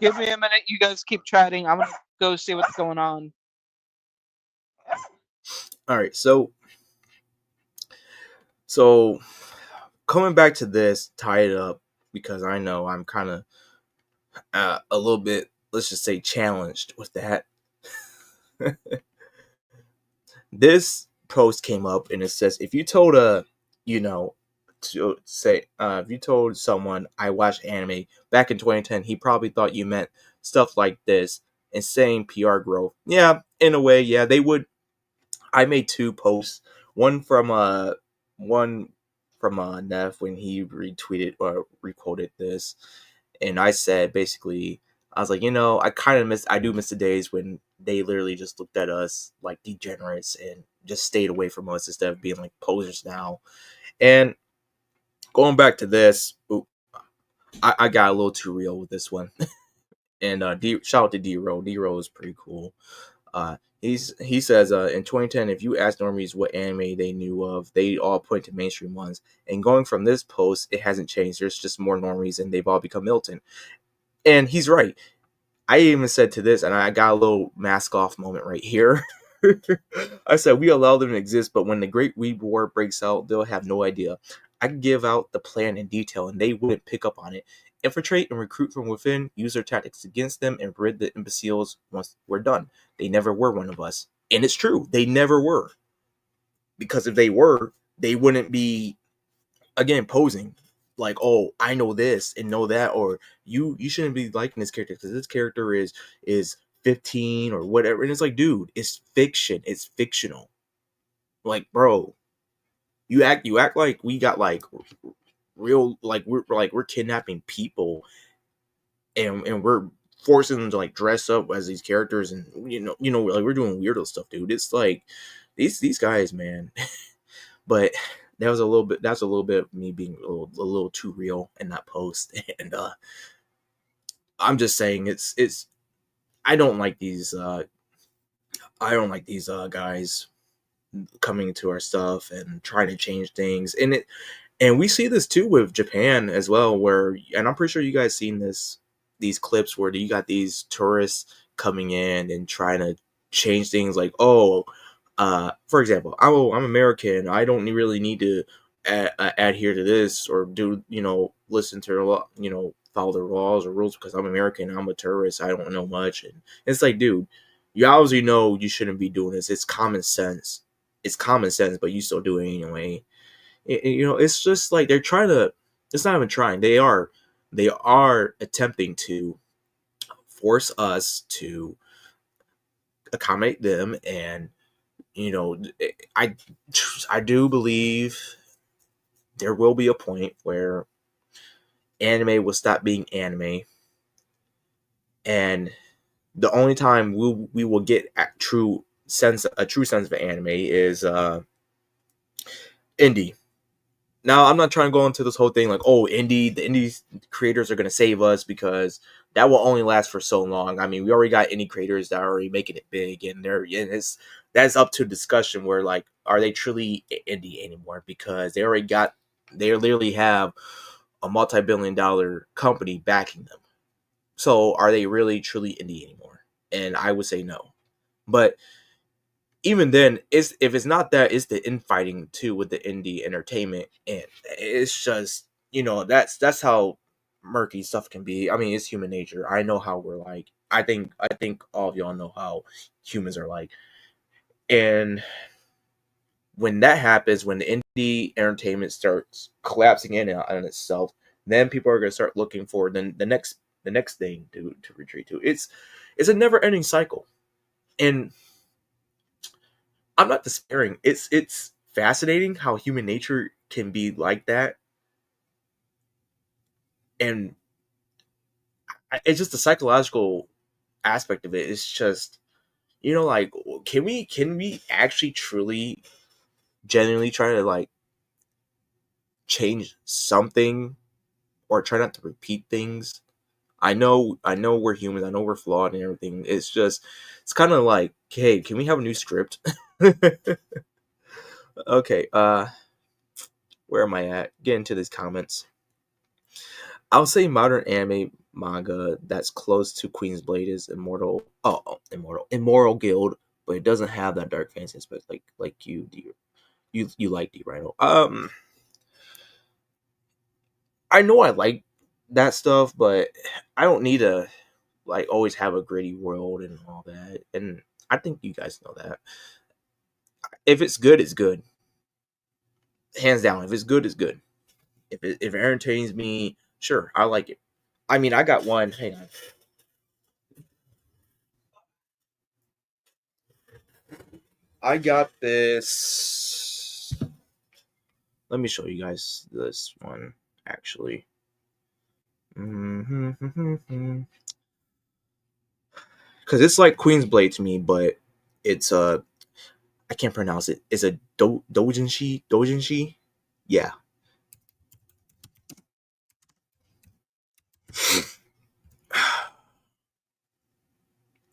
Give me a minute, you guys keep chatting. I'm gonna go see what's going on. all right, so coming back to this, tie it up, because I know I'm kind of a little bit, let's just say, challenged with that. This post came up and it says, if you told if you told someone I watched anime back in 2010, he probably thought you meant stuff like this, insane PR growth. Yeah, in a way, yeah, they would. I made 2 posts, one from Neff when he retweeted or requoted this, and I said basically, I was like, I do miss the days when they literally just looked at us like degenerates and just stayed away from us instead of being like posers now. And going back to this, I got a little too real with this one. And shout out to D-Row. D-Row is pretty cool. He says in 2010, if you ask normies what anime they knew of, they all point to mainstream ones. And going from this post, it hasn't changed. There's just more normies, and they've all become militant. And he's right. I even said to this, and I got a little mask off moment right here. I said, we allow them to exist, but when the Great Weeb War breaks out, they'll have no idea. I can give out the plan in detail, and they wouldn't pick up on it. Infiltrate and recruit from within, use their tactics against them, and rid the imbeciles once we're done. They never were one of us. And it's true, they never were. Because if they were, they wouldn't be, again, posing like, oh, I know this and know that, or you shouldn't be liking this character because this character is 15 or whatever. And it's like, dude, it's fiction. It's fictional. Like, bro, you act like we got like real, like we're kidnapping people and we're forcing them to like dress up as these characters, and like we're doing weirdo stuff, dude. It's like these guys, man. But that's a little bit of me being a little too real in that post. And I'm just saying it's I don't like these guys coming to our stuff and trying to change things. And we see this too with Japan as well, and I'm pretty sure you guys seen these clips where you got these tourists coming in and trying to change things, like, oh, for example, I'm American, I don't really need to adhere to this or do, listen to, follow the laws or rules because I'm American, I'm a tourist, I don't know much. And it's like, dude, you obviously know you shouldn't be doing this. It's common sense, but you still do it anyway. It's just like they're trying to, it's not even trying, they are attempting to force us to accommodate them. And I do believe there will be a point where anime will stop being anime, and the only time we will get a true sense of anime is indie. Now, I'm not trying to go into this whole thing like, oh, the indie creators are going to save us because that will only last for so long. I mean, we already got indie creators that are already making it big, and that's up to discussion where like, are they truly indie anymore? Because they literally have a multi-billion-dollar company backing them. So are they really truly indie anymore? And I would say no. But even then, if it's not that, it's the infighting too with the indie entertainment, and it's just that's how murky stuff can be. I mean, it's human nature. I know how we're like. I think all of y'all know how humans are like, and when that happens, when the indie entertainment starts collapsing in on itself, then people are going to start looking for the next thing to retreat to. It's a never ending cycle, and I'm not despairing. It's fascinating how human nature can be like that, and it's just the psychological aspect of it. It's just like, can we actually truly genuinely try to like change something or try not to repeat things? I know we're humans. I know we're flawed and everything. It's kind of like, hey, can we have a new script? Okay, where am I at? Get into these comments. I'll say modern anime manga that's close to Queen's Blade is Immoral Guild, but it doesn't have that dark fantasy aspect like you like D Rhino. I know I like that stuff, but I don't need to like always have a gritty world and all that. And I think you guys know that. If it's good, it's good. Hands down. If it's good, it's good. If it entertains me, sure, I like it. I mean, I got one. Hang on. I got this. Let me show you guys this one, actually. Because it's like Queen's Blade to me, but it's I can't pronounce it. It's a Dojinshi? Yeah.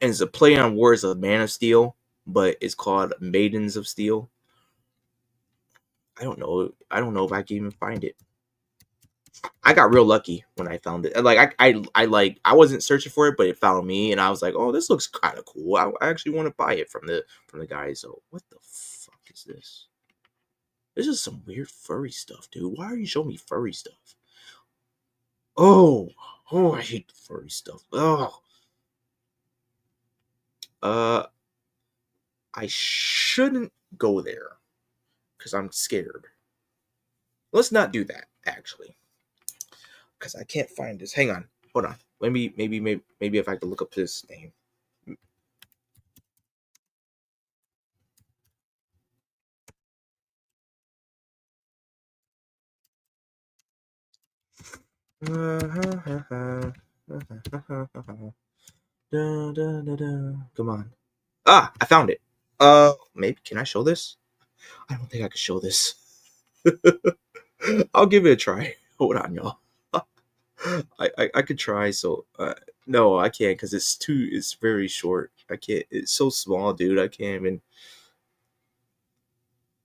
And it's a play on words of Man of Steel, but it's called Maidens of Steel. I don't know if I can even find it. I got real lucky when I found it. Like I wasn't searching for it, but it found me, and I was like, oh, this looks kind of cool. I actually want to buy it from the guy. So what the fuck is this? This is some weird furry stuff, dude. Why are you showing me furry stuff? Oh, I hate furry stuff. Oh, I shouldn't go there because I'm scared. Let's not do that, actually, because I can't find this. Hang on, hold on. Maybe if I could look up this name. Come on. Ah, I found it. Maybe can I show this? I don't think I can show this. I'll give it a try. Hold on, y'all. I could try. So no, I can't because it's very short. I can't. It's so small, dude. I can't even.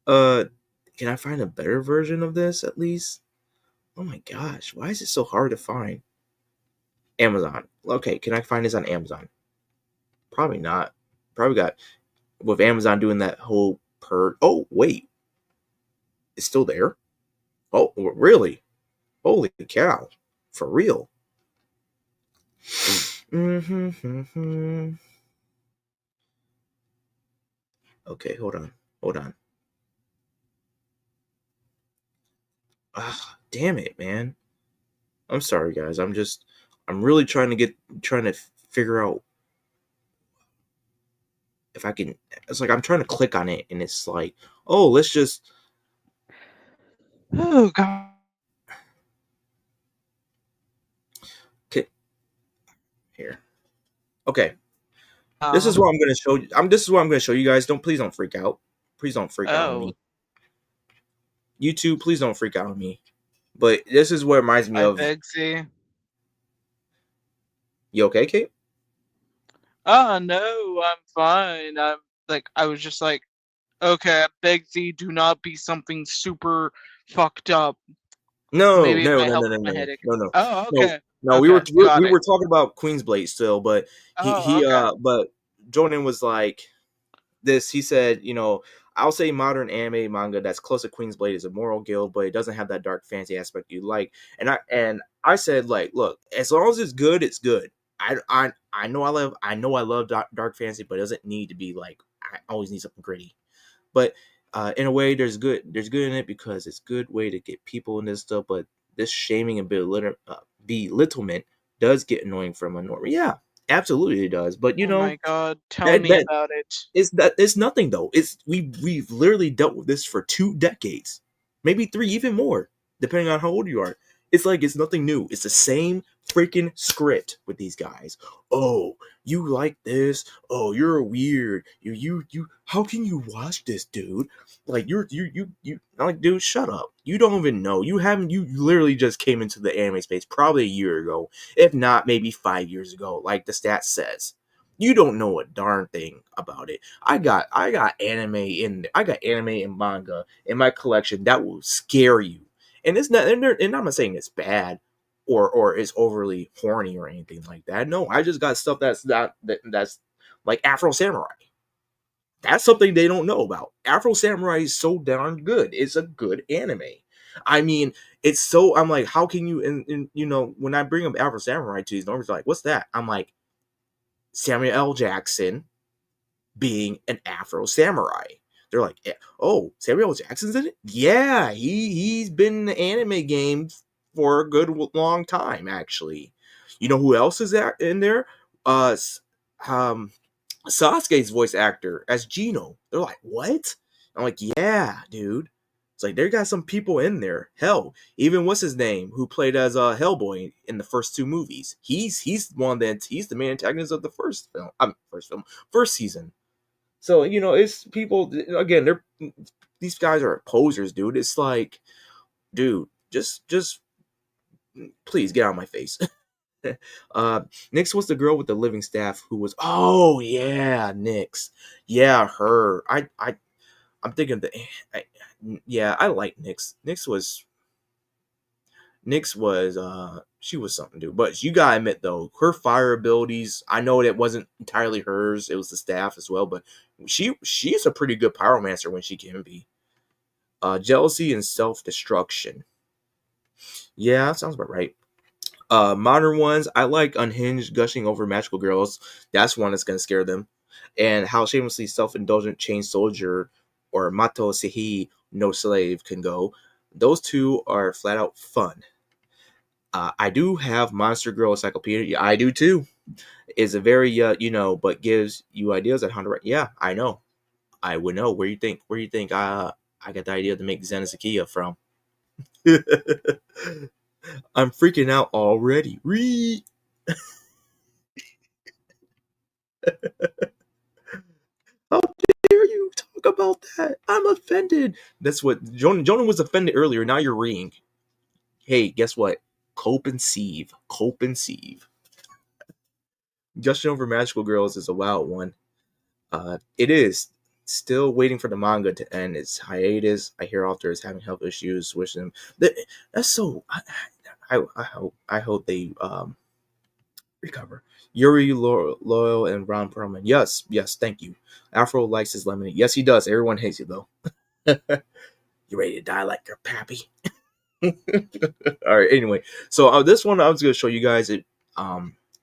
Uh, can I find a better version of this at least? Oh my gosh, why is it so hard to find? Amazon. Okay, can I find this on Amazon? Probably not. Probably got with Amazon doing that whole per. Oh wait, it's still there. Oh really? Holy cow! For real? Okay, hold on. Ah, damn it, man. I'm sorry, guys. I'm really trying to figure out if I can. It's like I'm trying to click on it, and it's like, oh, let's just. Oh god. Okay, here. Okay, this is what I'm gonna show you. This is what I'm gonna show you guys. Please don't freak out. Please don't freak out on me. YouTube, please don't freak out on me. But this is what reminds me of. Begsy. You okay, Kate? No, I'm fine. I was just like, okay, I beg thee, do not be something super fucked up. No, Maybe it no, might no, no, help no, with my no, headache. no, no, Oh, no, okay. no. We were Okay, got we it. were talking about Queensblade still, but Oh, okay. but Jordan was like this. He said, I'll say modern anime manga that's close to Queensblade is a moral guild, but it doesn't have that dark fantasy aspect you like. And I said, like, look, as long as it's good, it's good. I love dark fantasy, but it doesn't need to be like I always need something gritty. But in a way, there's good in it because it's a good way to get people in this stuff. But this shaming and belittlement does get annoying from a normal. Yeah, absolutely it does. But Oh my god, tell that me that about it. it's nothing though. We've literally dealt with this for 2 decades, maybe 3, even more, depending on how old you are. It's like it's nothing new. It's the same freaking script with these guys. Oh, you like this? Oh, you're weird. You. How can you watch this, dude? Like you. I'm like, dude, shut up. You don't even know. You haven't. You literally just came into the anime space probably a year ago, if not maybe 5 years ago, like the stat says. You don't know a darn thing about it. I got anime and manga in my collection that will scare you. And it's not and I'm not saying it's bad or is overly horny or anything like that. No, I just got stuff that's like Afro Samurai. That's something they don't know about. Afro Samurai is so darn good. It's a good anime. I mean, it's so I'm like, how can you and when I bring up Afro Samurai to these normals, like, what's that? I'm like, Samuel L. Jackson being an Afro samurai. They're like, oh, Samuel L. Jackson's in it? Yeah, he's been in the anime game for a good long time, actually. You know who else is in there? Uh, um, Sasuke's voice actor as Gino. They're like, what? I'm like, yeah, dude. It's like they got some people in there. Hell, even what's his name, who played as Hellboy in the first 2 movies. He's he's the main antagonist of the first season. So it's people again. These guys are posers, dude. It's like, dude, just please get out of my face. uh, Nyx was the girl with the living staff who was. Oh yeah, Nyx. Yeah, her. I'm thinking that. I, yeah, I like Nyx. Nyx was she was something, dude. But you gotta admit though, her fire abilities. I know it wasn't entirely hers; it was the staff as well. But she's a pretty good pyromancer when she can be. Jealousy and self destruction. Yeah, that sounds about right. Modern ones, I like unhinged, gushing over magical girls. That's one that's gonna scare them. And how shamelessly self-indulgent chain soldier or Mato Sehi no slave can go. Those two are flat out fun. I do have Monster Girl Encyclopedia. I do too. It's a very but gives you ideas on how to write. Yeah, I know. I would know. Where you think I got the idea to make Xenosakia from? I'm freaking out already. How dare you talk about that? I'm offended. That's what Jonah was offended earlier. Now you're reeing. Hey, guess what? Cope and sieve. Cope and sieve. Gushing over magical girls is a wild one. It is. Still waiting for the manga to end its hiatus. I hear author is having health issues. Wish them that's so. I hope they recover. Yuri loyal and Ron Perlman. Yes, thank you. Afro likes his lemonade. Yes, he does. Everyone hates you though. You ready to die like your pappy? All right. Anyway, so this one I was gonna show you guys. It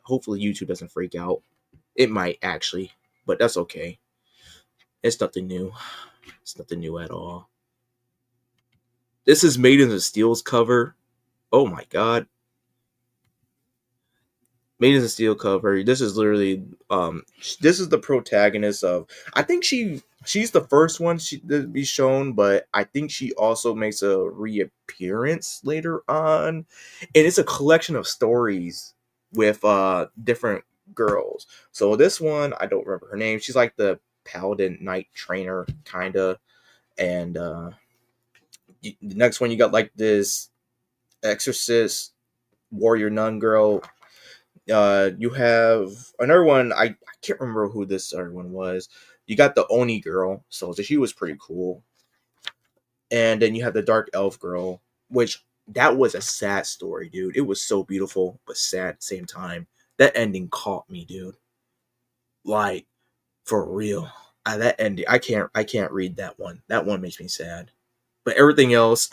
hopefully YouTube doesn't freak out. It might actually, but that's okay. It's nothing new. It's nothing new at all. This is Maidens of Steel's cover. Oh my god. Maidens of Steel cover. This is literally this is the protagonist of I think she's the first one to be shown, but I think she also makes a reappearance later on. And it's a collection of stories with different girls. So this one, I don't remember her name. She's like the paladin knight trainer kinda. And the next one you got like this exorcist warrior nun girl. You have another one. I can't remember who this other one was. You got the Oni girl, so she was pretty cool. And then you have the Dark Elf girl, which that was a sad story, dude. It was so beautiful but sad at the same time. That ending caught me, dude. Like for real. That ending, I can't read that one. That one makes me sad. But everything else,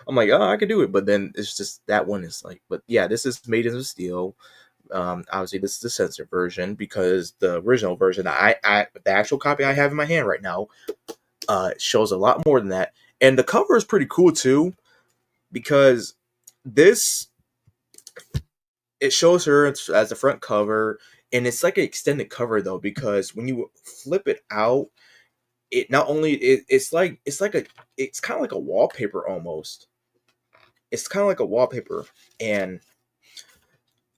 I'm like, oh, I could do it. But then it's just that one is like, but yeah, this is Maidens of Steel. Obviously, this is the censored version because the original version, the actual copy I have in my hand right now, shows a lot more than that. And the cover is pretty cool too, because this it shows her as the front cover, and it's like an extended cover though, because when you flip it out, it not only it's kind of like a wallpaper almost. It's kind of like a wallpaper, and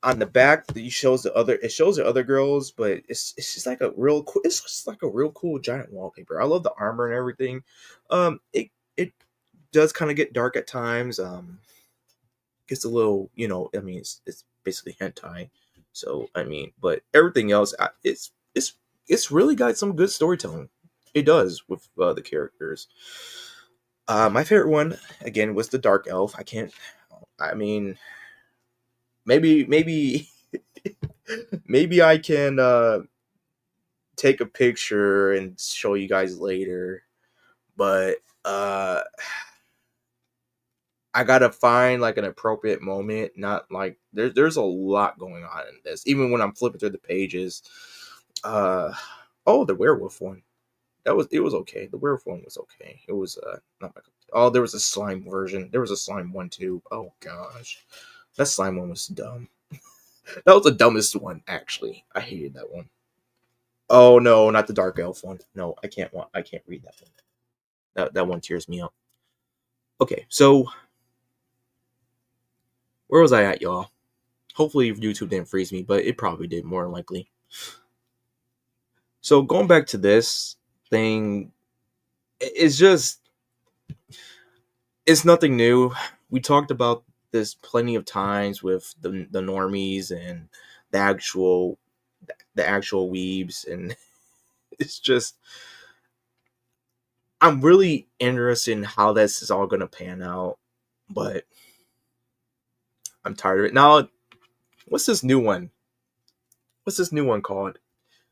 on the back it shows the other girls, but it's just like it's just like a real cool giant wallpaper. I love the armor and everything. It does kind of get dark at times. Gets a little, I mean, it's basically hentai. So I mean, but everything else, it's really got some good storytelling. It does with the characters. My favorite one again was the Dark Elf. I mean, maybe maybe I can take a picture and show you guys later, but I gotta find like an appropriate moment. Not like there's a lot going on in this. Even when I'm flipping through the pages. Oh, the werewolf one. It was okay. The werewolf one was okay. It was not my. Oh, there was a slime version. There was a slime one too. Oh gosh, that slime one was dumb. That was the dumbest one actually. I hated that one. Oh no, not the dark elf one. No, I can't read that one. That one tears me up. Okay, so where was I at, y'all? Hopefully YouTube didn't freeze me, but it probably did, more than likely. So going back to this thing, it's nothing new. We talked about this plenty of times with the normies and the actual weebs, and it's just I'm really interested in how this is all gonna pan out, but I'm tired of it. Now, what's this new one? What's this new one called?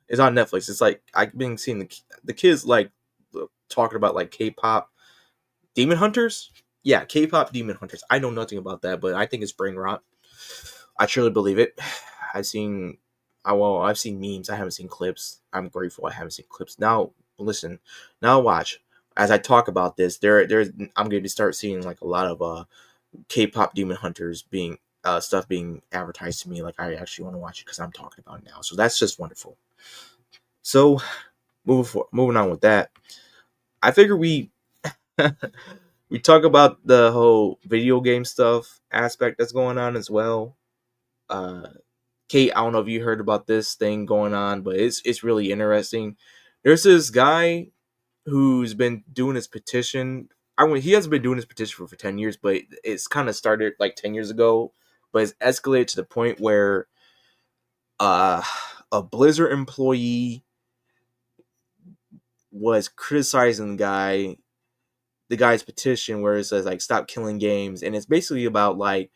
It's on Netflix. It's like I've been seeing the kids like talking about like K-pop demon hunters. Yeah, K-pop demon hunters. I know nothing about that, but I think it's brain rot. I truly believe it. I've seen memes. I haven't seen clips. I'm grateful I haven't seen clips. Now listen. Now watch. As I talk about this, I'm going to start seeing like a lot of K-pop demon hunters being stuff being advertised to me. Like I actually want to watch it because I'm talking about it now. So that's just wonderful. So moving on with that, I figure we we talk about the whole video game stuff aspect that's going on as well. Kate, I don't know if you heard about this thing going on, but it's really interesting. There's this guy who's been doing his petition. He hasn't been doing his petition for 10 years, but it's kind of started like 10 years ago, but it's escalated to the point where a Blizzard employee was criticizing the guy's petition where it says like stop killing games, and it's basically about like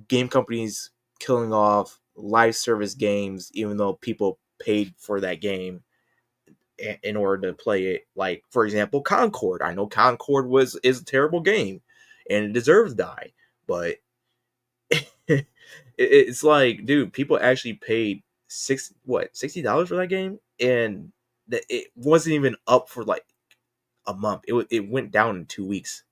game companies killing off live service games even though people paid for that game in order to play it. Like for example, Concord. I know Concord is a terrible game and it deserves to die, but it's like, dude, people actually paid $60 for that game, and it wasn't even up for like a month. It went down in 2 weeks.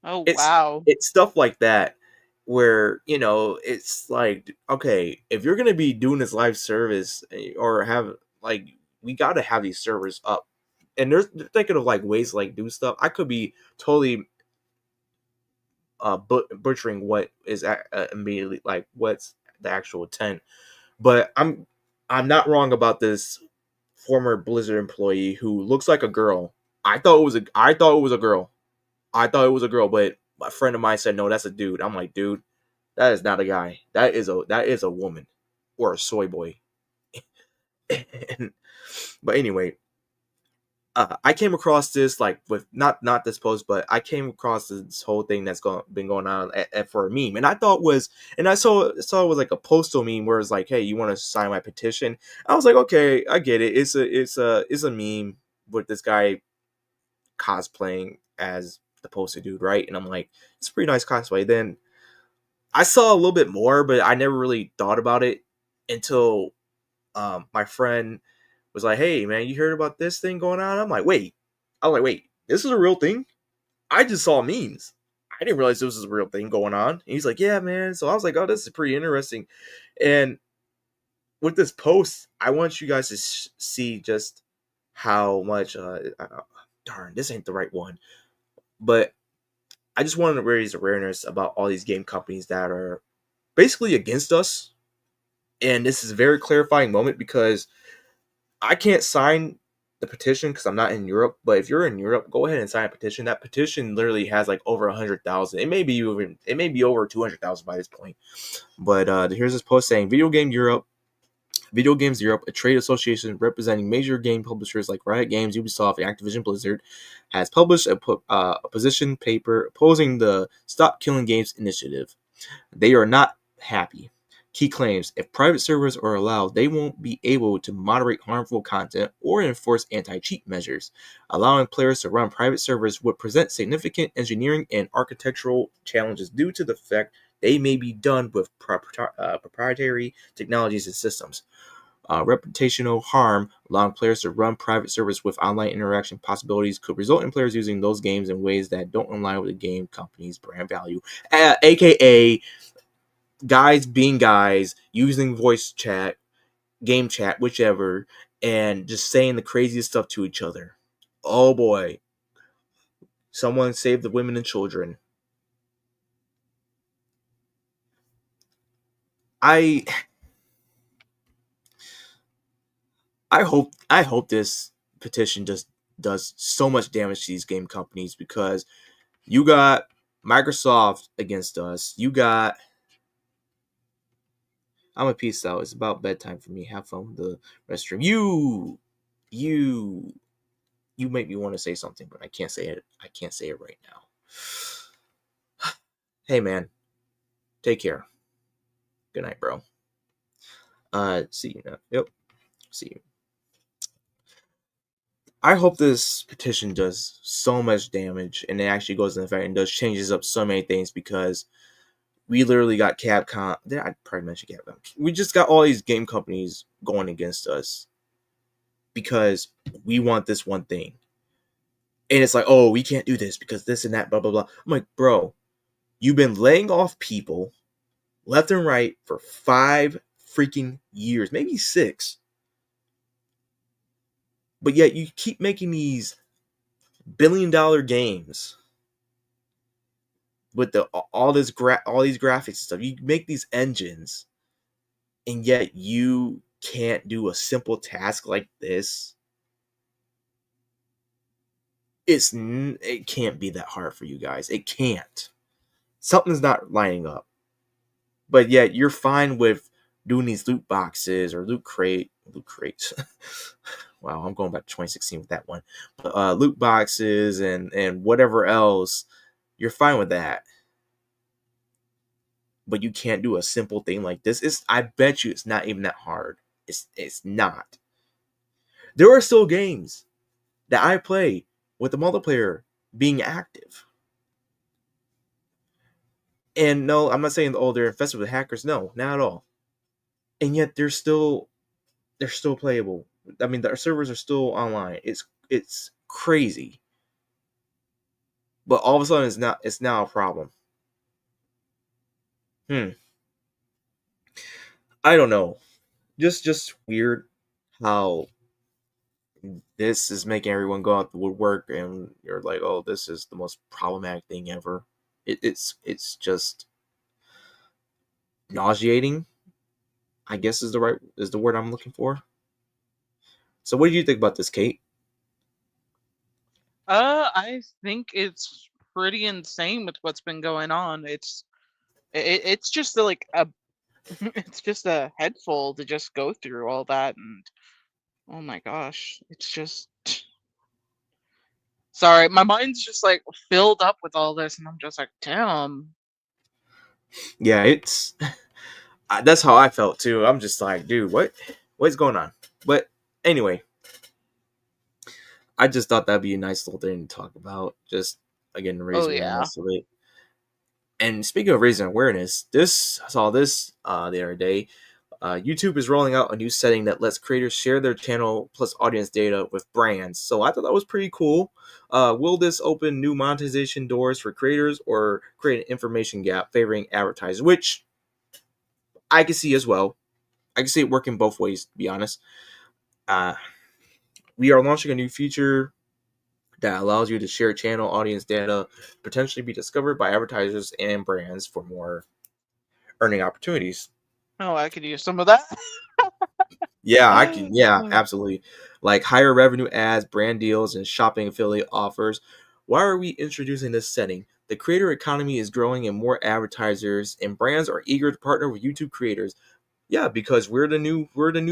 Oh It's wow. stuff like that where it's like, okay, if you're gonna be doing this live service or have like, we got to have these servers up, and they're thinking of like ways to like do stuff. I could be totally butchering what is immediately like what's the actual intent, but I'm not wrong about this former Blizzard employee who looks like a girl. I thought it was a girl. But a friend of mine said no, that's a dude. I'm like, dude, that is not a guy. That is a woman. or a soy boy. But anyway, I came across this like with not this post, but I came across this whole thing that's been going on for a meme, and I thought was, and I saw it was like a postal meme where it's like, hey, you want to sign my petition? I was like, okay, I get it. It's a meme with this guy cosplaying as the poster dude, right? And I'm like, it's a pretty nice cosplay. Then I saw a little bit more, but I never really thought about it until my friend was like, hey man, you heard about this thing going on? I'm like, wait. I was like, wait, this is a real thing? I just saw memes. I didn't realize this was a real thing going on. And he's like, yeah, man. So I was like, oh, this is pretty interesting. And with this post, I want you guys to see just how much, darn, this ain't the right one. But I just wanted to raise awareness about all these game companies that are basically against us. And this is a very clarifying moment because I can't sign the petition because I'm not in Europe. But if you're in Europe, go ahead and sign a petition. That petition literally has like over 100,000. It may be over 200,000 by this point. But here's this post saying Video Games Europe, a trade association representing major game publishers like Riot Games, Ubisoft, and Activision Blizzard, has published a position paper opposing the Stop Killing Games initiative. They are not happy. Key claims, if private servers are allowed, they won't be able to moderate harmful content or enforce anti-cheat measures. Allowing players to run private servers would present significant engineering and architectural challenges due to the fact they may be done with proprietary technologies and systems. Reputational harm, allowing players to run private servers with online interaction possibilities could result in players using those games in ways that don't align with the game company's brand value, aka guys being guys, using voice chat, game chat, whichever, and just saying the craziest stuff to each other. Oh boy. Someone save the women and children. I hope this petition just does so much damage to these game companies because you got Microsoft against us. You got I'm a peace out. It's about bedtime for me. Have fun with the restroom. You make me want to say something, but I can't say it. I can't say it right now. Hey man, take care. Good night, bro. See you now. Yep. See you. I hope this petition does so much damage and it actually goes into effect and does changes up so many things because we literally got Capcom. I probably mentioned Capcom. We just got all these game companies going against us because we want this one thing. And it's like, oh, we can't do this because this and that, blah, blah, blah. I'm like, bro, you've been laying off people left and right for 5 freaking years, maybe 6. But yet you keep making these billion-dollar games with all these graphics and stuff. You make these engines, and yet you can't do a simple task like this. It can't be that hard for you guys. It can't. Something's not lining up. But yet you're fine with doing these loot boxes or loot crates. Wow, I'm going back to 2016 with that one. But loot boxes and whatever else, you're fine with that. But you can't do a simple thing like this. I bet you it's not even that hard. It's not. There are still games that I play with the multiplayer being active. And no, I'm not saying they're infested with hackers. No, not at all. And yet they're still playable. I mean, our servers are still online. It's crazy. But all of a sudden it's now a problem. I don't know. Just weird how this is making everyone go out the woodwork and you're like, oh, this is the most problematic thing ever. It's just nauseating, I guess is the word I'm looking for. So what do you think about this, Kate? I think it's pretty insane with what's been going on. It's just like It's just a head full to just go through all that, and oh my gosh, it's just sorry, my mind's just like filled up with all this, and I'm just like, damn. Yeah, it's that's how I felt too. I'm just like, dude, what's going on? But anyway, I just thought that'd be a nice little thing to talk about. Just again, to raise Oh yeah. awareness of it. And speaking of raising awareness, I saw this the other day. YouTube is rolling out a new setting that lets creators share their channel plus audience data with brands. So I thought that was pretty cool. Will this open new monetization doors for creators or create an information gap favoring advertisers? Which I can see as well. I can see it working both ways, to be honest. Uh, we are launching a new feature that allows you to share channel audience data, potentially be discovered by advertisers and brands for more earning opportunities. Oh, I could use some of that. Yeah, I can. Yeah, absolutely. Like higher revenue ads, brand deals, and shopping affiliate offers. Why are we introducing this setting? The creator economy is growing and more advertisers and brands are eager to partner with YouTube creators. Yeah, because we're the new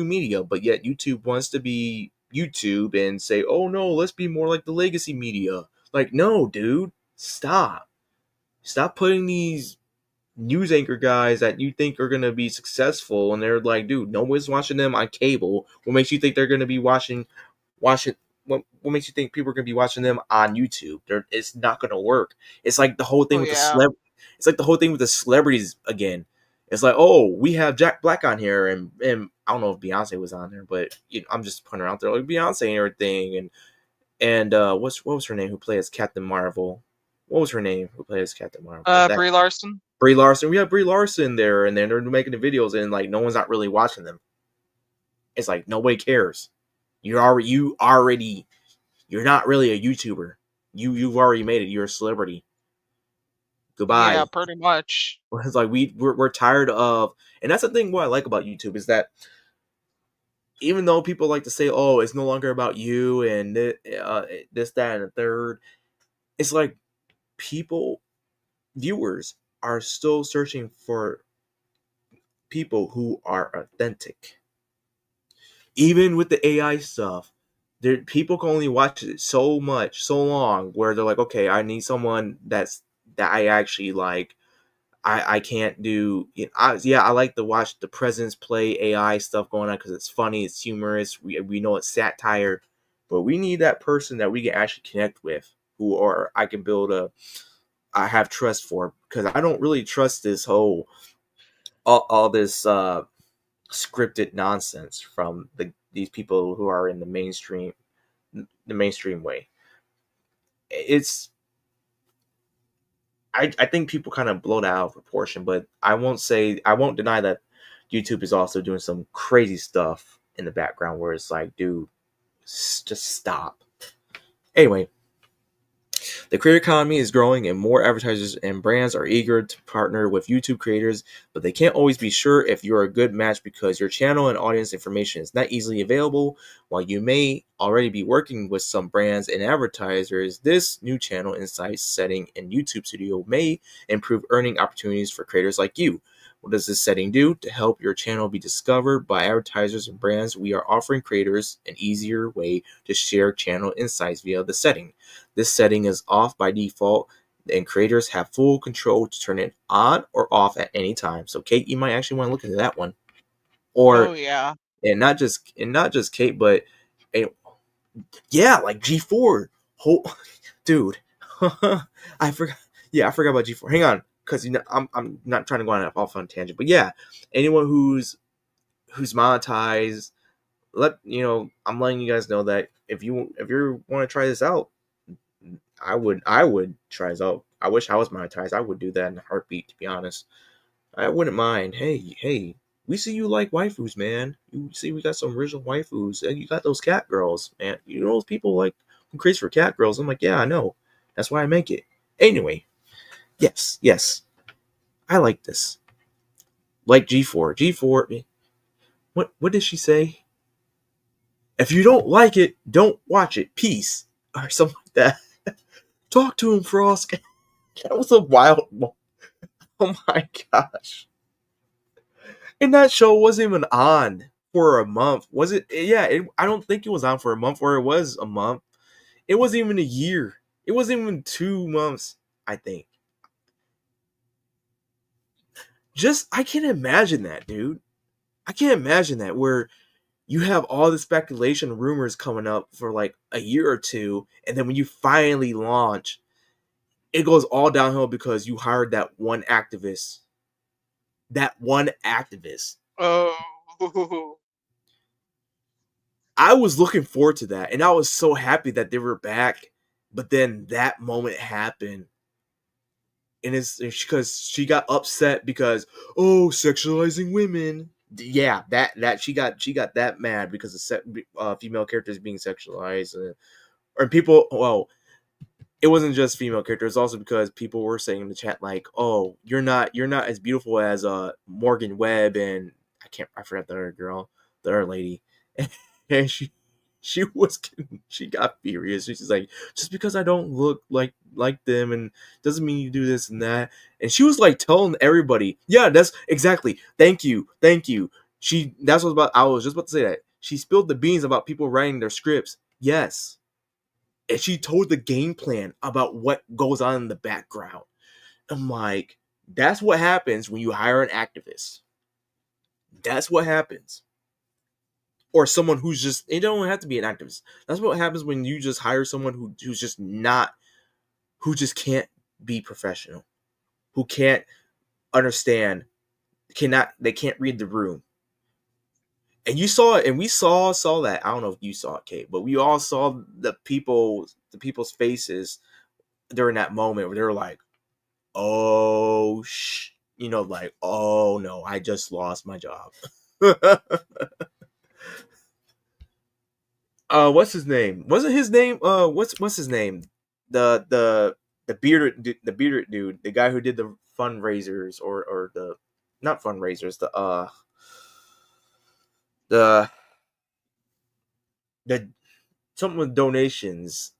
media, but yet YouTube wants to be YouTube and say, "Oh no, let's be more like the legacy media." Like, no, dude, stop. Stop putting these news anchor guys that you think are gonna be successful, and they're like, dude, no one's watching them on cable. What makes you think they're gonna be watching? What makes you think people are gonna be watching them on YouTube? It's not gonna work. It's like the whole thing Oh with the yeah. It's like the whole thing with the celebrities again. It's like, oh, we have Jack Black on here, and I don't know if Beyonce was on there, but I'm just putting her out there like Beyonce and everything, and what was her name who played as Captain Marvel? What was her name who played as Captain Marvel? That Brie Larson. Brie Larson. We have Brie Larson there, and then they're making the videos, and like no one's not really watching them. It's like nobody cares. You're not really a YouTuber. You've already made it. You're a celebrity. Yeah, Goodbye. pretty much. It's like we're tired of, and that's the thing. What I like about YouTube is that even though people like to say, "Oh, it's no longer about you," and this, that, and the third, it's like viewers are still searching for people who are authentic. Even with the AI stuff, people can only watch it so much, so long, where they're like, okay, I need someone that I actually like. I can't do. I like to watch the presidents play AI stuff going on because it's funny, it's humorous. We know it's satire, but we need that person that we can actually connect with, or I can I have trust for, because I don't really trust this whole all this scripted nonsense from these people who are in the mainstream way. It's I think people kind of blow that out of proportion, but I won't deny that YouTube is also doing some crazy stuff in the background where it's like, dude, just stop. Anyway, the creator economy is growing and more advertisers and brands are eager to partner with YouTube creators, but they can't always be sure if you're a good match because your channel and audience information is not easily available. While you may already be working with some brands and advertisers, this new channel insights setting in YouTube Studio may improve earning opportunities for creators like you. What does this setting do? To help your channel be discovered by advertisers and brands, we are offering creators an easier way to share channel insights via the setting. This setting is off by default, and creators have full control to turn it on or off at any time. So, Kate, you might actually want to look into that one. Oh Or yeah. not just Kate, but eh, yeah, like G4. Dude, I forgot. Yeah, I forgot about G4. Hang on, because I'm not trying to go on off on a tangent, but yeah, anyone who's monetized, I'm letting you guys know that if you want to try this out, I would try this out. I wish I was monetized. I would do that in a heartbeat, to be honest. I wouldn't mind. Hey, we see you like waifus, man. You see we got some original waifus, and you got those cat girls, man. You know those people like who crazy for cat girls. I'm like, yeah, I know. That's why I make it. Anyway, yes, I like this. Like G4. What did she say? If you don't like it, don't watch it. Peace, or something like that. Talk to him, Frost. That was a wild. Oh my gosh. And that show wasn't even on for a month. Was it? Yeah, I don't think it was on for a month, or it was a month. It wasn't even a year. It wasn't even 2 months, I think. I can't imagine that, dude. I can't imagine that where you have all the speculation rumors coming up for like a year or two, and then when you finally launch, it goes all downhill because you hired that one activist. That one activist. Oh. I was looking forward to that, and I was so happy that they were back. But then that moment happened, and it's because she got upset because sexualizing women. Yeah, that she got that mad because of female characters being sexualized, or people. Well, it wasn't just female characters; also because people were saying in the chat like, "Oh, you're not as beautiful as Morgan Webb," and I forgot the other girl, the other lady, and she got furious. She's like, just because I don't look like them, and doesn't mean you do this and that. And she was like telling everybody, yeah, that's exactly. Thank you. That's what about. I was just about to say that she spilled the beans about people writing their scripts. Yes, and she told the game plan about what goes on in the background. I'm like, that's what happens when you hire an activist. That's what happens. Or someone who's just, it don't have to be an activist. That's what happens when you just hire someone who's just not, who just can't be professional, who can't understand, they can't read the room. And you saw it, and we saw that. I don't know if you saw it, Kate, but we all saw the people's faces during that moment where they were like, oh, like, oh no, I just lost my job. What's his name? Wasn't his name? What's his name? The bearded dude, the guy who did the fundraisers or the not fundraisers, the the something with donations.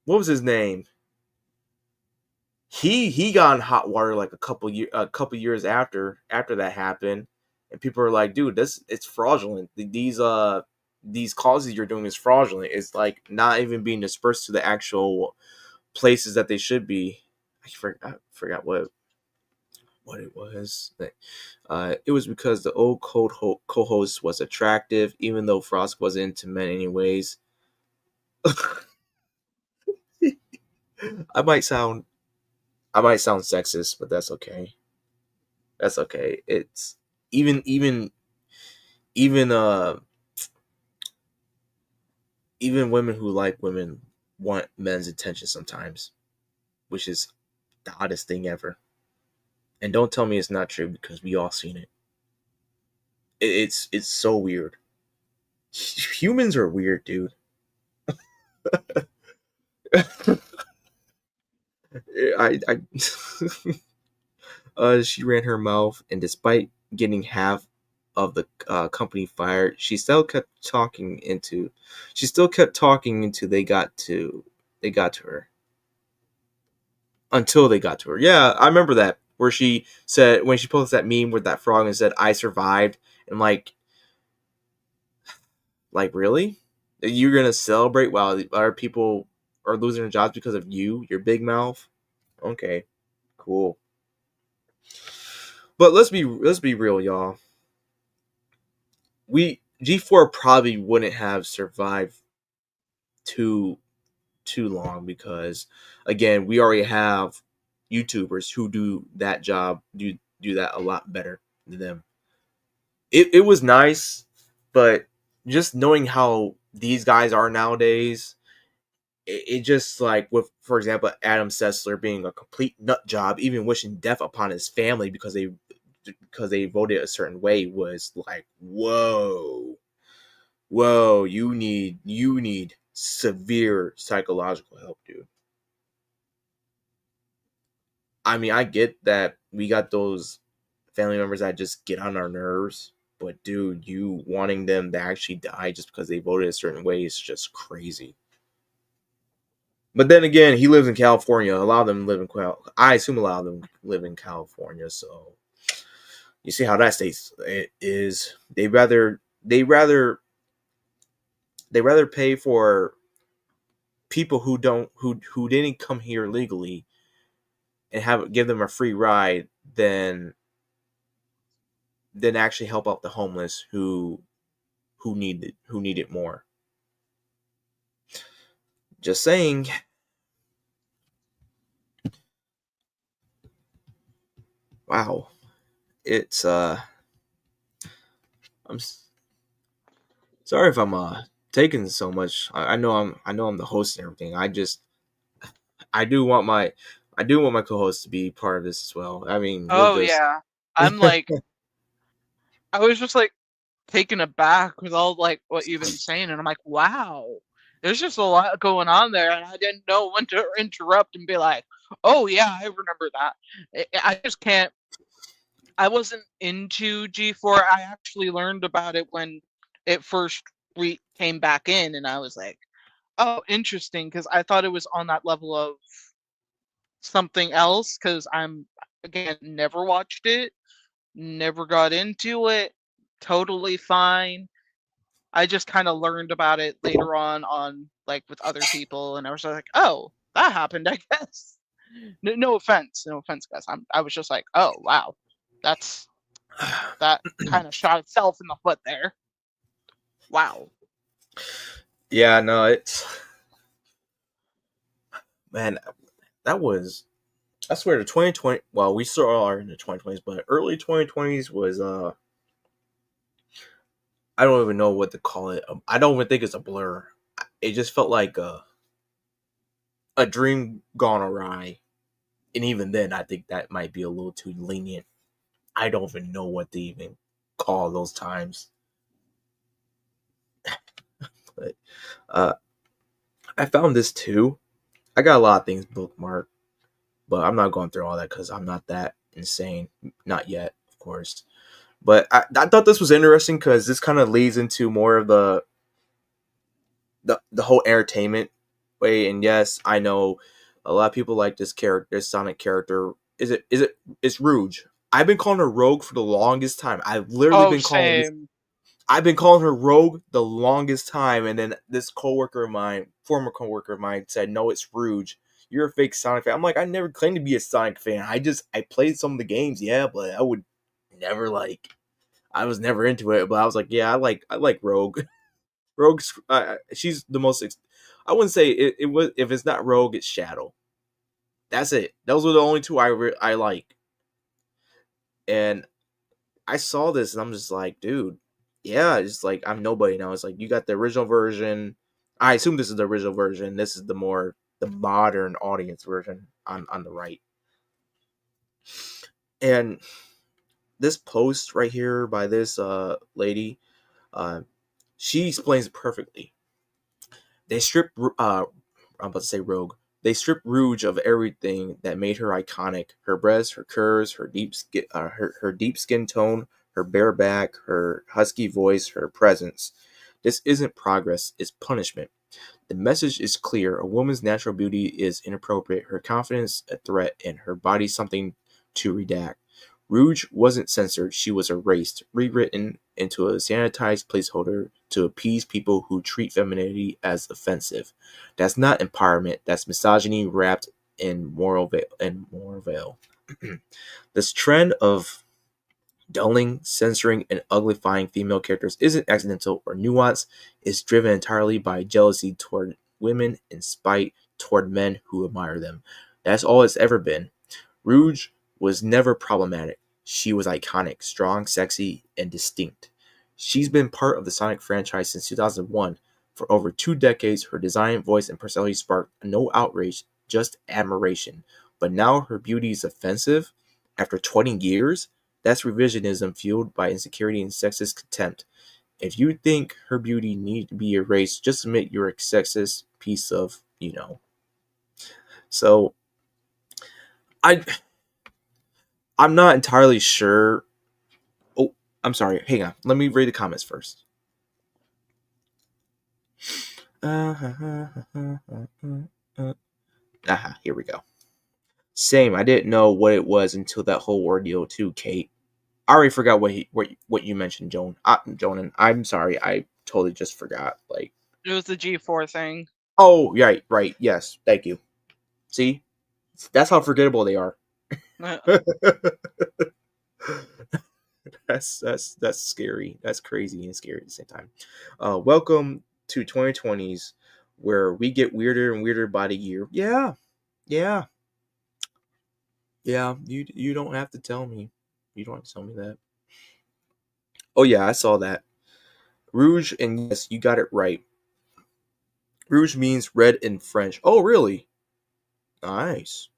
What was his name? He got in hot water like a couple years after that happened, and people are like, dude, it's fraudulent. These causes you're doing is fraudulent. It's like not even being dispersed to the actual places that they should be. I forgot what it was. It was because the old co-host was attractive, even though Frost wasn't into men anyways. I might sound sexist, but that's okay. That's okay. It's even even women who like women want men's attention sometimes, which is the oddest thing ever. And don't tell me it's not true because we all seen it. It's so weird. Humans are weird, dude. She ran her mouth, and despite getting half of the company fired, she still kept talking into. They got to her. Until they got to her. Yeah, I remember that where she said when she posted that meme with that frog and said, "I survived," and like really, you're gonna celebrate while the other people are losing their jobs because of your big mouth. Okay, cool. But let's be real, y'all. G4 probably wouldn't have survived too long because again, we already have YouTubers who do that job, do that a lot better than them. It was nice, but just knowing how these guys are nowadays, it just like with, for example, Adam Sessler being a complete nut job, even wishing death upon his family because they voted a certain way, was like, whoa, you need severe psychological help, dude. I mean, I get that we got those family members that just get on our nerves, but dude, you wanting them to actually die just because they voted a certain way is just crazy. But then again, he lives in California. A lot of them live in I assume a lot of them live in California, so You see how that states it is. They rather pay for people who didn't come here legally and give them a free ride than actually help out the homeless who need it more. Just saying. Wow. It's I'm sorry if I'm taking so much. I know I'm the host and everything. I do want my co-host to be part of this as well. I mean, we're Oh just yeah. I'm like, I was just like taken aback with all like what you've been saying, and I'm like, wow, there's just a lot going on there, and I didn't know when to interrupt and be like, oh yeah, I remember that. I just can't. I wasn't into G4. I actually learned about it when it first came back in, and I was like, oh, interesting, because I thought it was on that level of something else. Because I'm again never watched it, never got into it. Totally fine. I just kind of learned about it later on like with other people, and I was like, oh, that happened, I guess. No offense, no offense, guys. I was just like, oh wow, that's that kind of shot itself in the foot there. Wow. yeah, no, it's man, that was I swear the 2020. Well, we still are in the 2020s, but early 2020s was I don't even know what to call it. I don't even think it's a blur. It just felt like a dream gone awry, and even then, I think that might be a little too lenient. I don't even know what to even call those times. But I found this too. I got a lot of things bookmarked, but I'm not going through all that because I'm not that insane. Not yet, of course. But I thought this was interesting because this kind of leads into more of the whole entertainment way. And yes, I know a lot of people like this character, this Sonic character. It's Rouge. I've been calling her Rogue for the longest time. I've literally Oh, been calling this. same. I've been calling her Rogue the longest time, and then this former coworker of mine, said, "No, it's Rouge. You're a fake Sonic fan." I'm like, I never claimed to be a Sonic fan. I played some of the games, yeah, but I would never I was never into it. But I was like, yeah, I like Rogue. Rogue's she's the most. I wouldn't say it was if it's not Rogue, it's Shadow. That's it. Those were the only two I like. And I saw this and I'm just like, dude, yeah, it's like I'm nobody now. It's like you got the original version. I assume this is the original version. This is the modern audience version on the right. And this post right here by this lady, she explains it perfectly. They strip I'm about to say Rogue. They stripped Rouge of everything that made her iconic: her breasts, her curves, her her deep skin tone, her bare back, her husky voice, her presence. This isn't progress; it's punishment. The message is clear: a woman's natural beauty is inappropriate, her confidence a threat, and her body something to redact. Rouge wasn't censored; she was erased, rewritten into a sanitized placeholder to appease people who treat femininity as offensive. That's not empowerment. That's misogyny wrapped in moral veil. This trend of dulling, censoring, and uglifying female characters isn't accidental or nuanced. It's driven entirely by jealousy toward women and spite toward men who admire them. That's all it's ever been. Rouge was never problematic. She was iconic, strong, sexy, and distinct. She's been part of the Sonic franchise since 2001. For over 2 decades, her design, voice, and personality sparked no outrage, just admiration. But now her beauty is offensive? After 20 years? That's revisionism fueled by insecurity and sexist contempt. If you think her beauty needs to be erased, just admit you're a sexist piece of, So, I I'm not entirely sure. Oh, I'm sorry. Hang on. Let me read the comments first. Here we go. Same. I didn't know what it was until that whole ordeal too, Kate. I already forgot what you mentioned, Jonan. I'm sorry, I totally just forgot. Like, It was the G4 thing. oh, right, yes, thank you. See, that's how forgettable they are. That's scary. That's crazy and scary at the same time. Welcome to 2020s, where we get weirder and weirder by the year. Yeah. You don't have to tell me. You don't have to tell me that. Oh yeah, I saw that. Rouge, and yes, you got it right. Rouge means red in French. Oh really? Nice.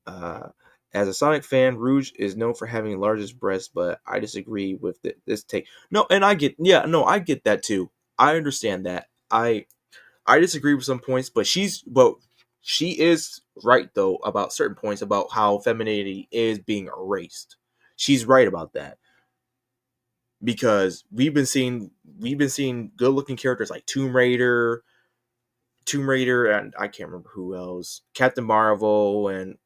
Uh, as a Sonic fan, Rouge is known for having the largest breasts, but I disagree with this take. No, and I get that too. I understand that. I disagree with some points, but she is right though about certain points about how femininity is being erased. She's right about that because we've been seeing good looking characters like Tomb Raider, and I can't remember who else, Captain Marvel, and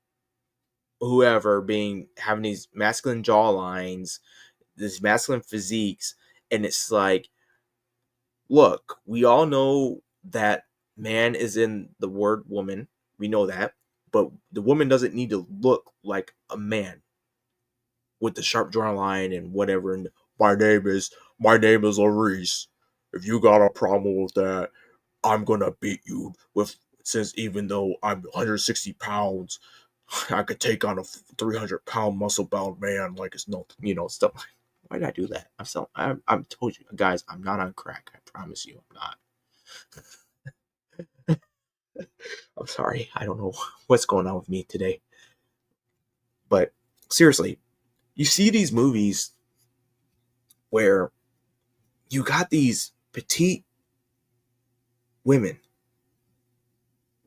whoever being having these masculine jawlines, these masculine physiques, and it's like, look, we all know that man is in the word woman. We know that, but the woman doesn't need to look like a man with the sharp jawline and whatever. And my name is Laurice. If you got a problem with that, I'm gonna beat you with. Since even though I'm 160 pounds, I could take on a 300-pound muscle-bound man like it's nothing, stuff. Why did I do that? I'm told you guys, I'm not on crack. I promise you, I'm not. I'm sorry. I don't know what's going on with me today. But seriously, you see these movies where you got these petite women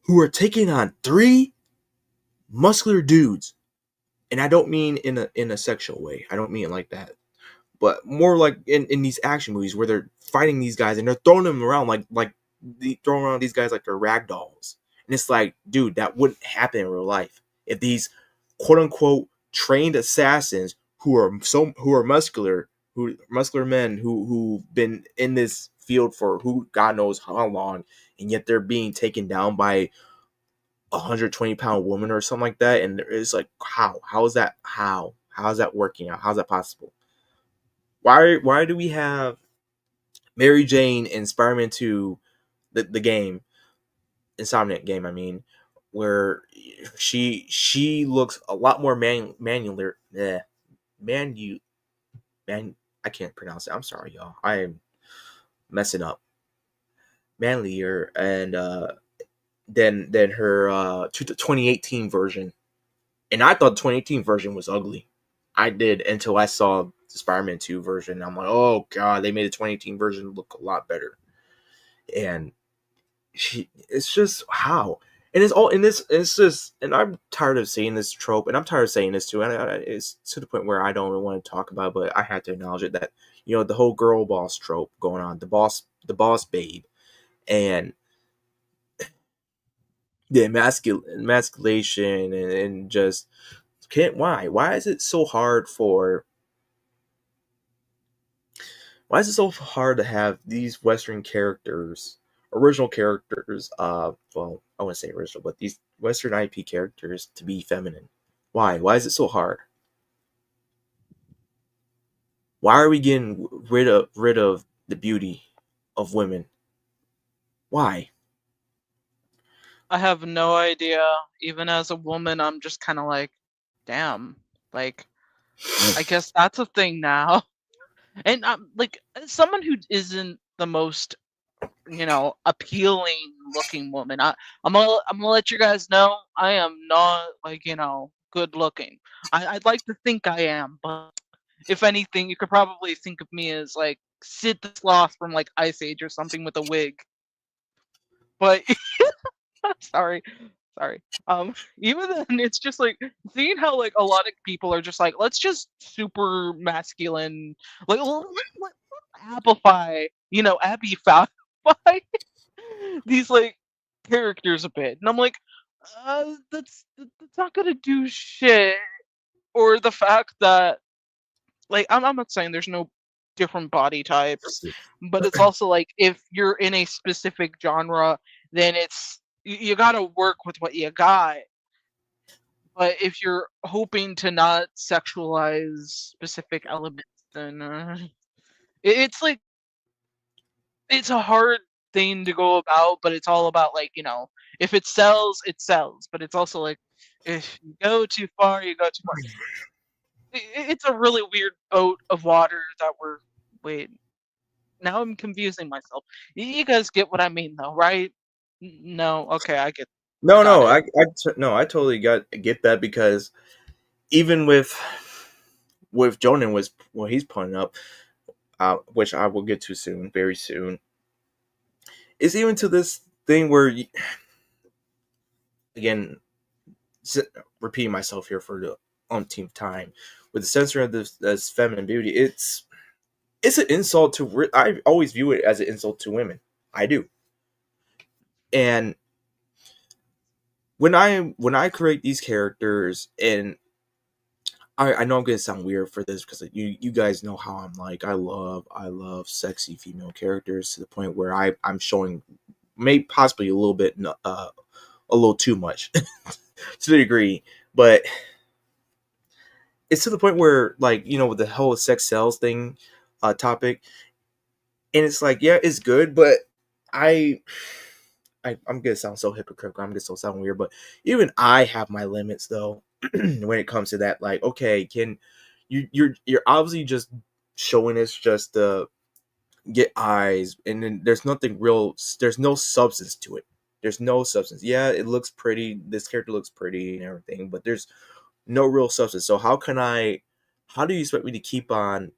who are taking on 3 muscular dudes, and I don't mean in a sexual way. I don't mean it like that, but more like in these action movies where they're fighting these guys and they're throwing them around throwing around these guys like they're rag dolls. And it's like, dude, that wouldn't happen in real life if these quote unquote trained assassins who are muscular men who've been in this field for who God knows how long, and yet they're being taken down by 120-pound woman or something like that. And it's like, how is that working out? How's that possible? Why do we have Mary Jane in Spider-Man 2, the game, Insomniac game, I mean, where she looks a lot more manular. I can't pronounce it. I'm sorry, y'all. I am messing up. Manlier and than her 2018 version. And I thought the 2018 version was ugly. I did until I saw the Spider-Man 2 version. I'm like, oh god, they made the 2018 version look a lot better. And it's just how, and it's all in this. It's just, and I'm tired of seeing this trope, and I'm tired of saying this too. And it's to the point where I don't even want to talk about it, but I had to acknowledge it, that the whole girl boss trope going on, the boss babe, and the emasculation, and just can't. Why is it so hard to have these Western characters, original characters, well, I wouldn't say original, but these Western IP characters to be feminine? Why is it so hard? Why are we getting rid of the beauty of women? Why? I have no idea. Even as a woman, I'm just kind of like, damn. Like, I guess that's a thing now. And like, as someone who isn't the most, appealing looking woman, I'm gonna let you guys know I am not, like, good looking. I'd like to think I am, but if anything, you could probably think of me as like Sid the Sloth from like Ice Age or something with a wig. But sorry, sorry. Even then, it's just like seeing how like a lot of people are just like, let's just super masculine, like let amplify, Abby Falify these like characters a bit, and I'm like, that's not gonna do shit. or the fact that, like, I'm not saying there's no different body types, but it's also like if you're in a specific genre, then you gotta work with what you got. But if you're hoping to not sexualize specific elements, then it's like it's a hard thing to go about. But it's all about, like, if it sells, it sells. But it's also like if you go too far, you go too far. It's a really weird boat of water that we're. Wait, now I'm confusing myself. You guys get what I mean, though, right? No, okay, I No, got no, it. no, I totally get that, because even with Jonan was what he's putting up, which I will get to soon, very soon. It's even to this thing where, again, repeating myself here for the umpteenth time, with the censor of this feminine beauty, it's an insult to. I always view it as an insult to women. I do, and when I create these characters, and I know I'm gonna sound weird for this, because you guys know how I'm like. I love sexy female characters to the point where I'm showing, maybe possibly a little bit, a little too much to the degree, but it's to the point where, like, with the whole sex sells thing topic, and it's like, yeah, it's good, but I I'm gonna sound so hypocritical. I'm gonna sound weird, but even I have my limits, though, when it comes to that. Like, okay, can you're obviously just showing us just to get eyes, and then there's nothing real. There's no substance to it. There's no substance. Yeah, it looks pretty. This character looks pretty and everything, but there's no real substance. So how can I? How do you expect me to keep on?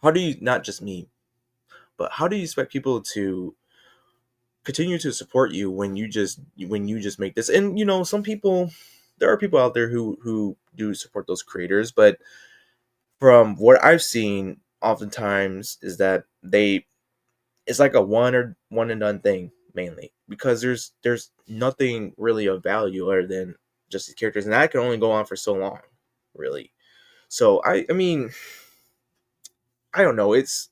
How do you, not just me, but how do you expect people to continue to support you when you just make this? And some people, there are people out there who do support those creators, but from what I've seen, oftentimes is that it's like a one and done thing, mainly because there's nothing really of value other than just the characters, and that can only go on for so long, really. So I mean, I don't know, it's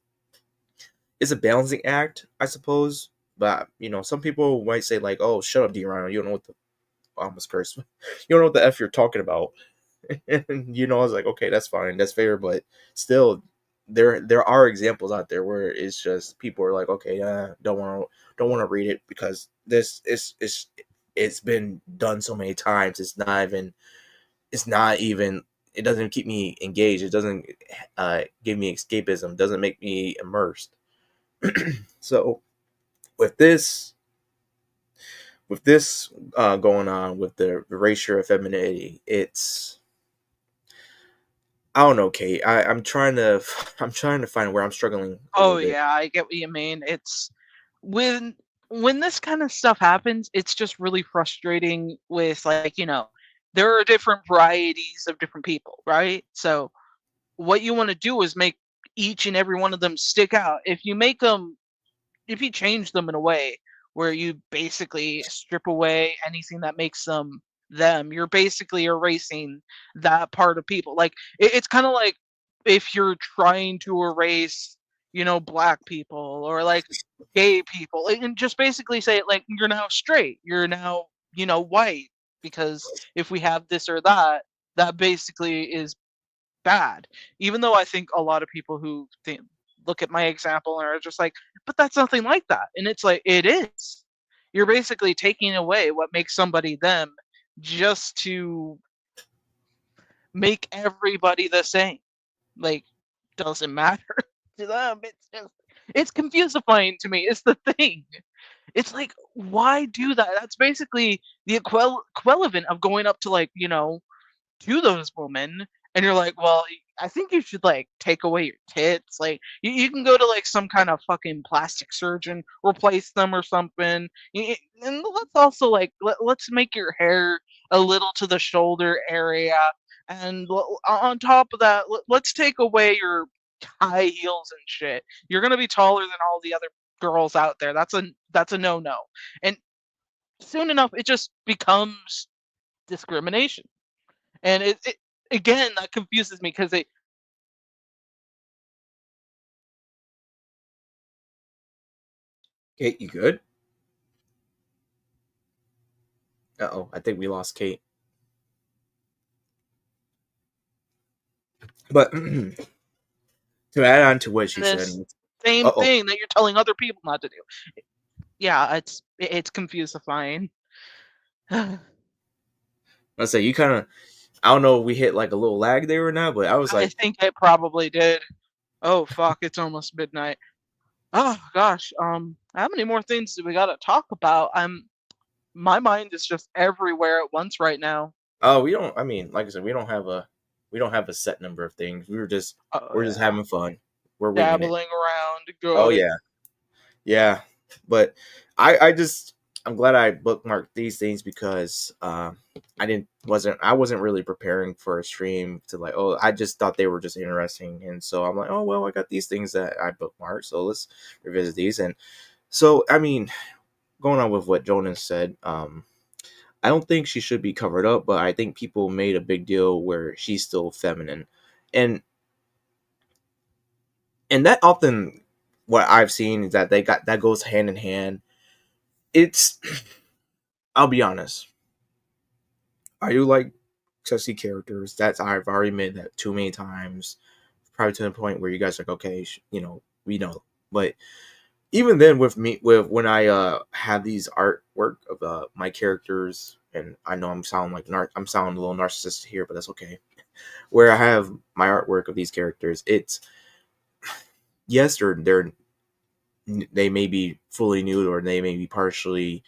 a balancing act, I suppose. But some people might say, like, "Oh, shut up, D-Rhino. You don't know what the I almost cursed. You don't know what the F you're talking about." And I was like, okay, that's fine, that's fair, but still, there are examples out there where it's just people are like, okay, don't want to read it, because this is it's been done so many times. It's not even it doesn't keep me engaged. It doesn't give me escapism. Doesn't make me immersed. So with this going on with the erasure of femininity, I don't know, Kate. I'm trying to I'm trying to find where I'm struggling a Oh little bit. yeah, I get what you mean. It's when when this kind of stuff happens, it's just really frustrating with, like, there are different varieties of different people, right? So what you want to do is make each and every one of them stick out. If you change them in a way where you basically strip away anything that makes them, you're basically erasing that part of people. Like, it's kind of like if you're trying to erase, black people, or like gay people, and just basically say, like, you're now straight, you're now, white, because if we have this or that, that basically is bad. Even though I think a lot of people who look at my example and are just like, but that's nothing like that. And it's like, it is. You're basically taking away what makes somebody them, just to make everybody the same. Like, doesn't matter to them. It's confusifying to me. It's the thing. It's like, why do that? That's basically the equivalent of going up to, like, to those women, and you're like, well, I think you should, like, take away your tits. Like, you can go to, like, some kind of fucking plastic surgeon, replace them or something. And let's also, like, let's make your hair a little to the shoulder area, and on top of that, let's take away your high heels and shit. You're gonna be taller than all the other girls out there. That's a no-no. And soon enough, it just becomes discrimination. And it again, that confuses me because they Kate, you good? Uh-oh, I think we lost Kate. But to add on to what she said, this same uh-oh, thing that you're telling other people not to do. Yeah, it's confusifying. let's say you kind of, I don't know if we hit like a little lag there or not, but I was I like, think it probably did. Oh fuck, it's almost midnight. Oh gosh, how many more things do we gotta talk about? My mind is just everywhere at once right now. oh, we don't, I mean, like I said, we don't have a set number of things. Oh We're just yeah, having fun. We're winging it. dabbling around, Oh good. yeah. Yeah, but I just I'm glad I bookmarked these things because I wasn't really preparing for a stream to like, oh, I just thought they were just interesting, and so I'm like, oh well, I got these things that I bookmarked, so let's revisit these. And so I mean, going on with what Jonas said, I don't think she should be covered up, but I think people made a big deal where she's still feminine, and that often what I've seen is that they got that goes hand in hand. It's I'll be honest. I do like sexy characters. That's I've already made that too many times. Probably to the point where you guys are like, okay, we know. But even then, with me, with when I have these artwork of my characters, and I know I'm sounding a little narcissistic here, but that's okay. Where I have my artwork of these characters, it's yes, they may be fully nude or they may be partially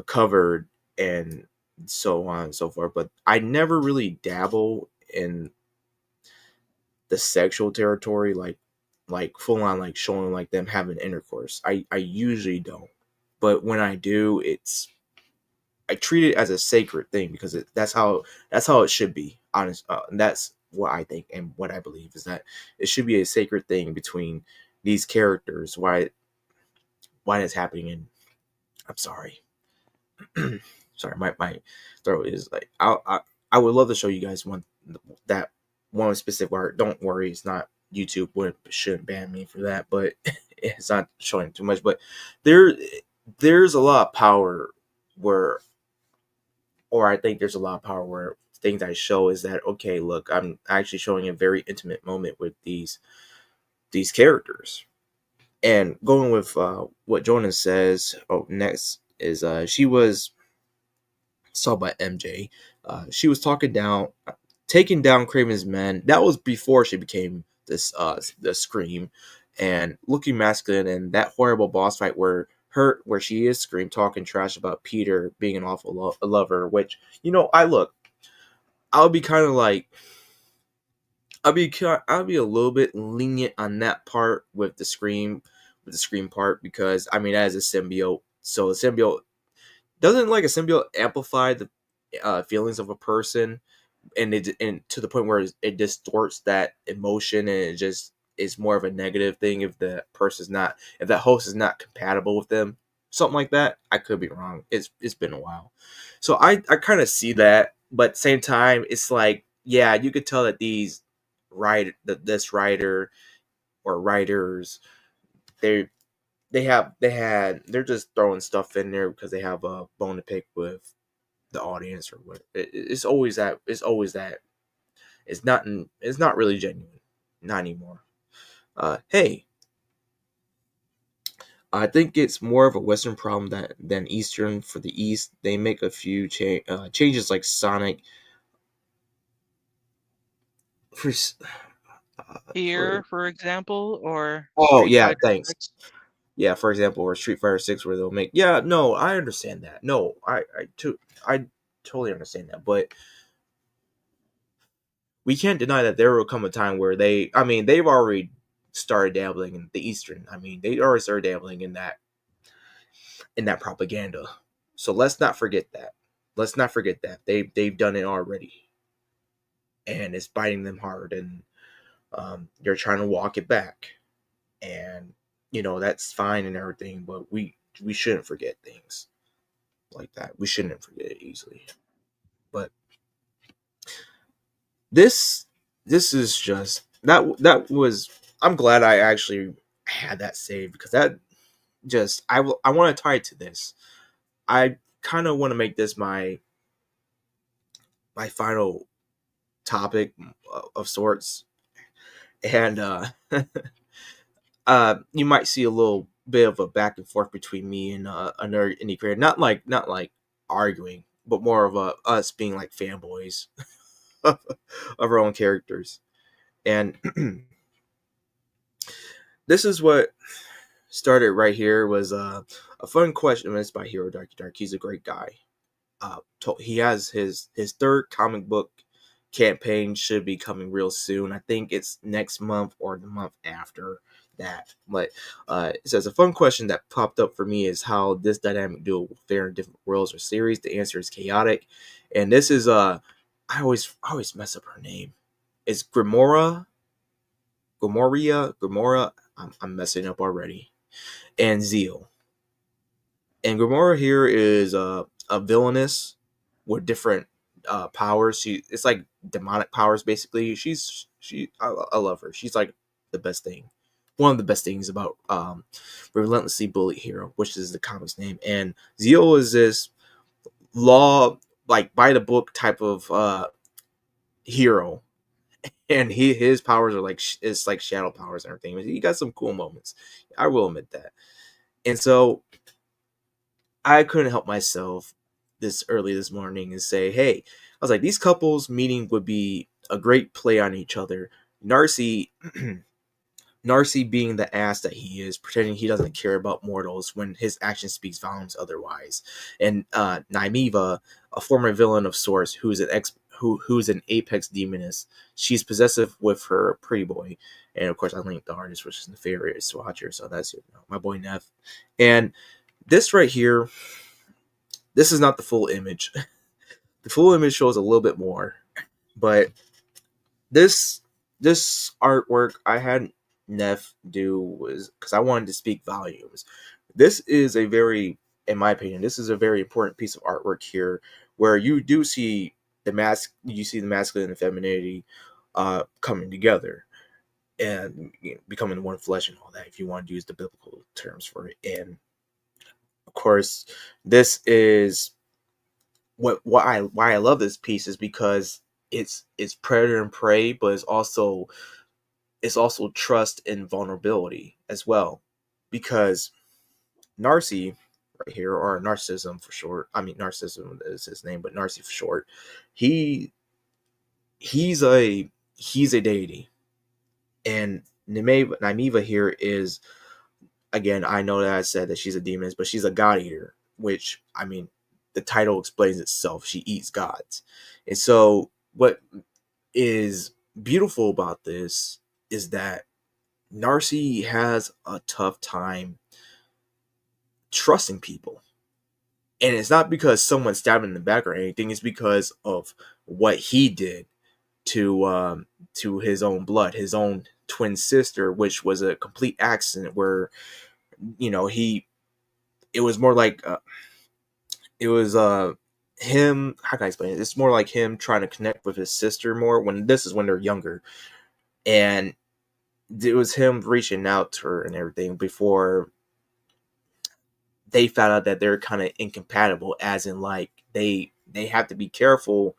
covered and so on and so forth. But I never really dabble in the sexual territory, like full on like showing like them having intercourse. I usually don't, but when I do, I treat it as a sacred thing because that's how it should be. Honest, and that's what I think and what I believe is that it should be a sacred thing between these characters. Why that's happening? And I'm sorry. Sorry, my throat is like I would love to show you guys that one specific art. Don't worry, it's not YouTube shouldn't ban me for that, but it's not showing too much. But there there's a lot of power where, or I think there's a lot of power where things I show is that okay, look, I'm actually showing a very intimate moment with these characters. And going with what Jonas says, oh, next is she was saw by MJ. She was taking down Craven's men. That was before she became the Scream, and looking masculine. And that horrible boss fight where she is Scream talking trash about Peter being an awful lover. Which I'll be kind of like. I'll be a little bit lenient on that part with the Scream part because I mean as a symbiote, so the symbiote doesn't like a symbiote amplify the feelings of a person, and to the point where it distorts that emotion, and it just is more of a negative thing if that host is not compatible with them, something like that. I could be wrong. It's been a while, so I kind of see that, but at the same time, it's like yeah, you could tell that this writer or writers they they're just throwing stuff in there because they have a bone to pick with the audience or what. It's always that. It's always that. It's not really genuine. Not anymore. Hey, I think it's more of a Western problem than Eastern. For the East, they make a few changes like Sonic. For Here, for example, or oh Street yeah, Fighter thanks. 6. Yeah, for example, or Street Fighter 6 where they'll make yeah no I understand that no I totally understand that, but we can't deny that there will come a time where they've already started dabbling in the Eastern. I mean, they already started dabbling in that propaganda. So let's not forget that. Let's not forget that they've done it already, and it's biting them hard, and they're trying to walk it back, and that's fine and everything, but we shouldn't forget things like that. We shouldn't forget it easily. But this is just that was. I'm glad I actually had that saved, because that just I want to tie it to this. I kind of want to make this my final topic of sorts, and you might see a little bit of a back and forth between me and another indie creator. Not like arguing, but more of us being like fanboys of our own characters. And this is what started right here. Was a fun question. It's by Hero Darky Dark. He's a great guy. He has his third comic book campaign should be coming real soon. I think it's next month or the month after that. But it says a fun question that popped up for me is how this dynamic duo will fare in different worlds or series. The answer is chaotic, and this is I always mess up her name. It's Grimoria. I'm messing up already. And Zeal. And Grimoria here is a villainess with different powers. It's like demonic powers basically. I love her. She's like the best thing. One of the best things about Relentlessly Bullied Hero, which is the comic's name. And Zeal is this law, like by the book type of hero. And his powers are like it's like shadow powers and everything. He got some cool moments. I will admit that. And so I couldn't help myself this early this morning and say, hey, I was like, these couples meeting would be a great play on each other. Narcy being the ass that he is, pretending he doesn't care about mortals when his action speaks volumes otherwise. And Nymeeva, a former villain of sorts, who's an apex demoness. She's possessive with her pretty boy. And of course, I linked the artist, which is the favorite Swatcher, so that's my boy Neff. And this right here, this is not the full image. The full image shows a little bit more, but this artwork I had Neff do was because I wanted to speak volumes. This is a very, in my opinion, this is a very important piece of artwork here, where you do see the masculine and femininity coming together and becoming one flesh and all that, if you want to use the biblical terms for it. And of course, this is why I love this piece, is because it's predator and prey, but it's also trust and vulnerability as well. Because Narcy right here, or Narcissism for short. I mean, Narcissism is his name, but Narcy for short. He's a deity, and Nymeeva here is, again, I know that I said that she's a demon, but she's a god eater, which, I mean, the title explains itself. She eats gods. And so what is beautiful about this is that Narcy has a tough time trusting people. And it's not because someone stabbed him in the back or anything. It's because of what he did to his own blood, his own twin sister, which was a complete accident where, it was more like it was him. How can I explain it? It's more like him trying to connect with his sister more when they're younger, and it was him reaching out to her and everything before they found out that they're kind of incompatible, as in like they have to be careful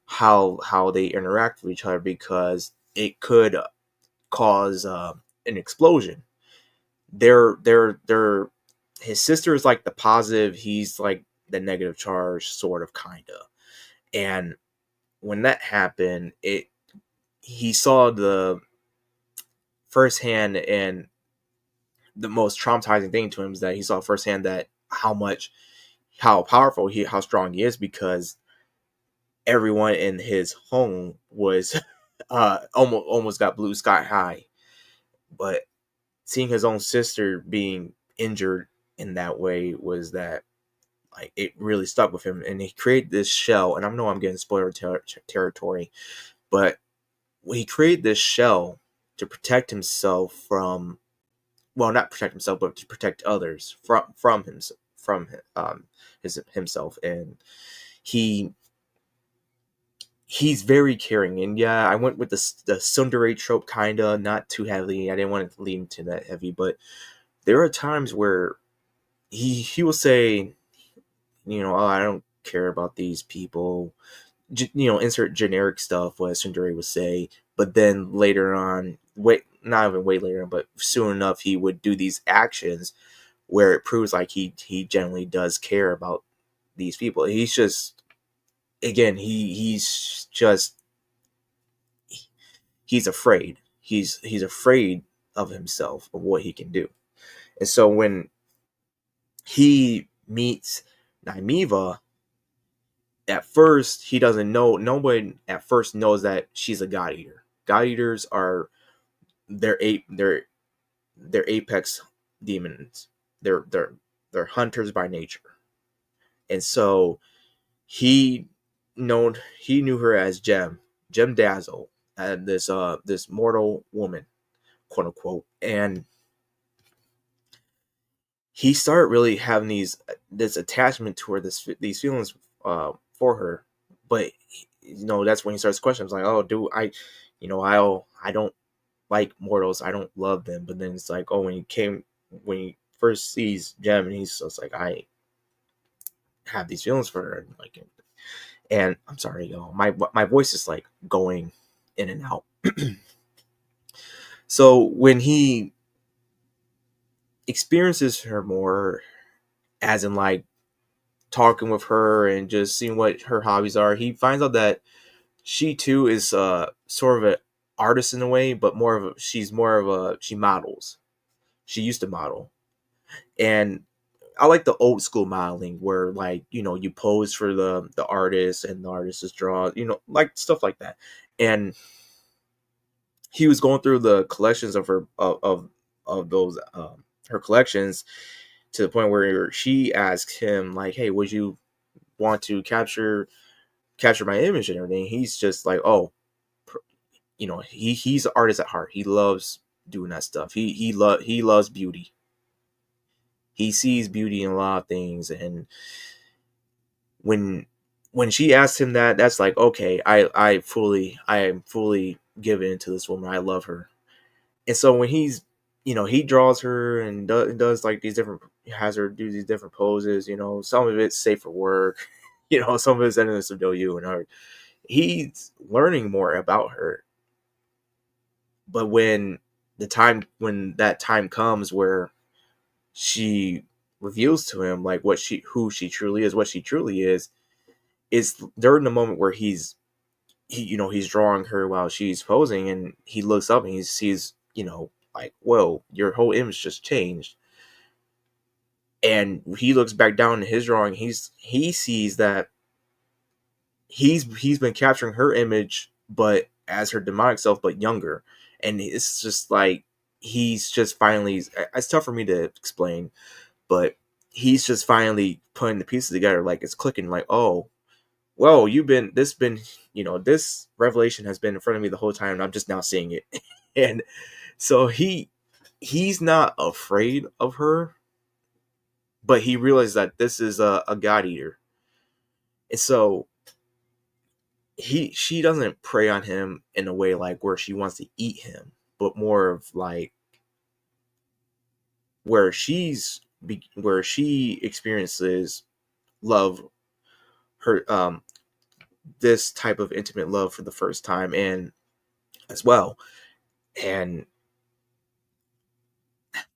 how they interact with each other, because it could cause an explosion. They're his sister is like the positive, he's like the negative charge, sort of, kind of. And when that happened, he saw the firsthand, and the most traumatizing thing to him is that he saw firsthand that how powerful how strong he is, because everyone in his home was almost got blue sky high. But seeing his own sister being injured in that way was that, like, it really stuck with him, and he created this shell. And I know I'm getting spoiler territory, but he created this shell to protect himself from, well, not protect himself, but to protect others from himself. And he he's very caring. And yeah, I went with the tsundere trope, kinda, not too heavily. I didn't want it to lean into that heavy, but there are times where he will say, oh, I don't care about these people. Insert generic stuff what tsundere would say, but then later on, not even way later, but soon enough, he would do these actions where it proves like he generally does care about these people. He's just, again, he's afraid. He's afraid of himself, of what he can do. And so when he meets Nynaeve, at first he doesn't know. Nobody at first knows that she's a god eater. God eaters are they're apex demons. They're hunters by nature. And so he knew her as Gem Dazzle, and this mortal woman, quote unquote. And he started really having this attachment to her, these feelings for her. But that's when he starts questioning. It's like, oh, do I don't like mortals, I don't love them. But then it's like, oh, when he first sees Gem, and he's just like, I have these feelings for her, and I'm sorry, y'all, my voice is like going in and out. So when he experiences her more, as in like talking with her and just seeing what her hobbies are, he finds out that she too is sort of an artist in a way, but she models. She used to model. And I like the old school modeling where, like, you pose for the artist, and the artist just draw, like stuff like that. And he was going through the collections of her of those her collections, to the point where she asked him, like, hey, would you want to capture my image and everything? He's just like, oh, he's an artist at heart. He loves doing that stuff. He loves beauty. He sees beauty in a lot of things. And when she asked him that, that's like, okay, I am fully given into this woman. I love her. And so when he draws her and does like has her do these different poses, some of it's safe for work, some of it's endless of you and art. He's learning more about her. But when that time comes where she reveals to him like who she truly is, what she truly is during the moment where he's drawing her while she's posing, and he looks up and he sees, like, whoa, your whole image just changed. And he looks back down in his drawing. He sees that he's been capturing her image, but as her demonic self, but younger. And it's just like, he's just finally, it's tough for me to explain, but he's just finally putting the pieces together. Like, it's clicking, like, oh, whoa, this revelation has been in front of me the whole time, and I'm just now seeing it. And so he's not afraid of her, but he realized that this is a god eater. And so she doesn't prey on him in a way like where she wants to eat him, but more of like where she experiences love, her this type of intimate love for the first time, and as well. And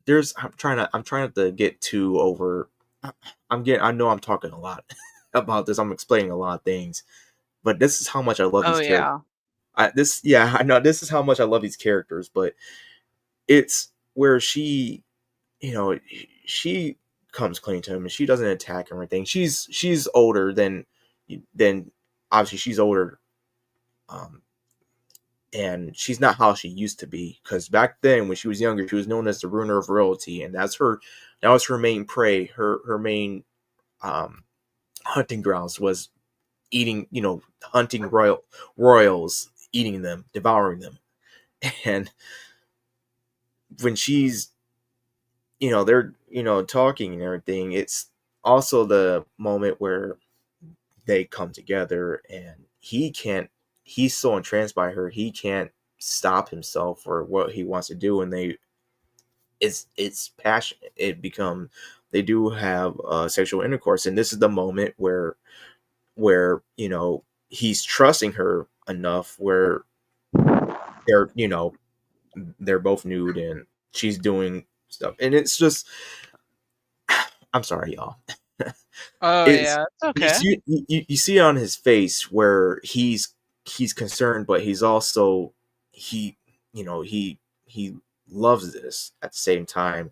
I'm trying not to get too over. I know I'm talking a lot about this. I'm explaining a lot of things, but this is how much I love Oh these characters. yeah. I know this is how much I love these characters, but it's where she comes clean to him, and she doesn't attack him or anything. She's older than obviously she's older, and she's not how she used to be, because back then when she was younger, she was known as the ruiner of royalty, and that was her main prey. Her main hunting grounds was eating, hunting royals, eating them, devouring them. And when she's they're talking and everything, it's also the moment where they come together, and he can't he's so entranced by her, he can't stop himself for what he wants to do, and it's passionate. They do have sexual intercourse, and this is the moment where he's trusting her enough where they're they're both nude and she's doing stuff, and it's just I'm sorry, y'all. Oh It's yeah, it's okay. you see it on his face where he's concerned, but he's also he he loves this at the same time,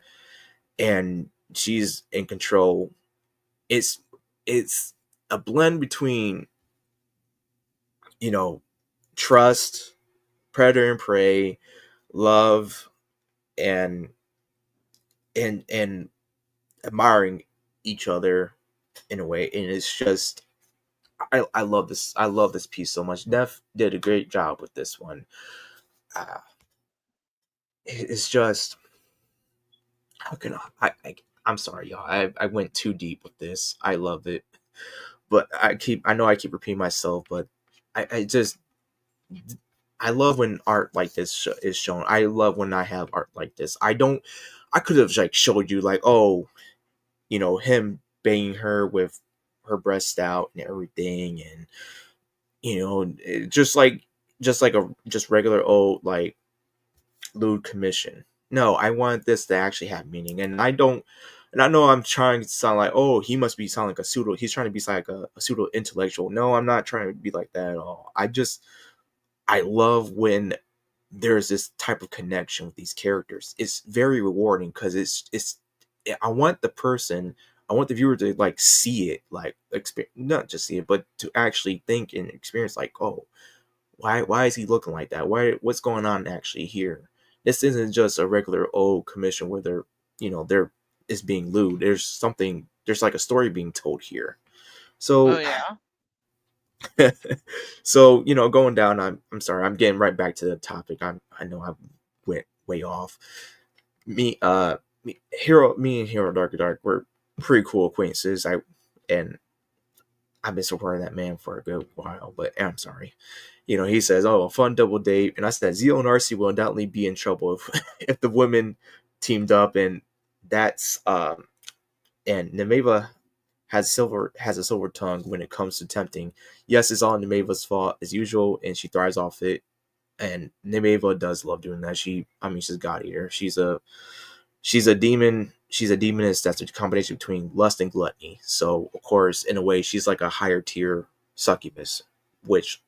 and she's in control. It's a blend between trust, predator and prey, love, and and admiring each other in a way, and it's just I love this. I love this piece so much. Neff did a great job with this one. Uh, it's just how can I'm sorry, y'all. I went too deep with this. I love it, but I know I keep repeating myself, but I just I love when art like this is shown. I love when I have art like this. I could have like showed you like, oh, him banging her with her breast out and everything, and just regular old like lewd commission. No, I want this to actually have meaning, and I know I'm trying to sound like, oh, he must be sound like a pseudo. He's trying to be like a pseudo intellectual. No, I'm not trying to be like that at all. I love when there's this type of connection with these characters. It's very rewarding because it's I want the viewer to like see it, like not just see it, but to actually think and experience like, oh, why is he looking like that? What's going on actually here? This isn't just a regular old commission where they're is being lewd. There's like a story being told here. Oh So yeah. so going down, I'm sorry, I'm getting right back to the topic. I know I went way off. Me me and Hero Dark were pretty cool acquaintances. And I've been supporting that man for a good while, but I'm sorry. He says, "Oh, a fun double date," and I said, "Zio and RC will undoubtedly be in trouble if the women teamed up." And that's and Nemeva has a silver tongue when it comes to tempting. Yes, it's all Nemeva's fault as usual, and she thrives off it. And Nemeva does love doing that. She's a god eater. She's a demon. She's a demoness that's a combination between lust and gluttony. So, of course, in a way, she's like a higher tier succubus, which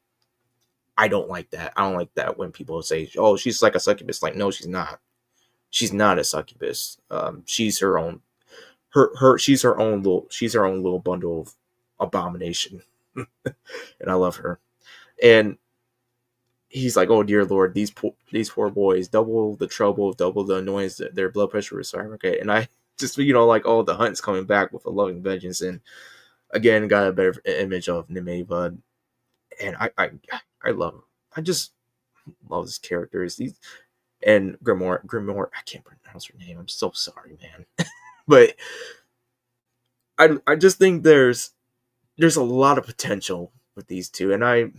I don't like that. I don't like that when people say, "Oh, she's like a succubus." Like, no, she's not. She's not a succubus. She's her own. She's her own little bundle of abomination, and I love her. And he's like, "Oh dear Lord, these poor boys, double the trouble, double the annoyance. Their blood pressure is skyrocketing." And I just like, oh, the hunt's coming back with a loving vengeance, and again got a better image of Nemeva, and I love him. I just love his characters. These and Grimoire. I can't pronounce her name. I'm so sorry, man. But I just think there's a lot of potential with these two, and I'm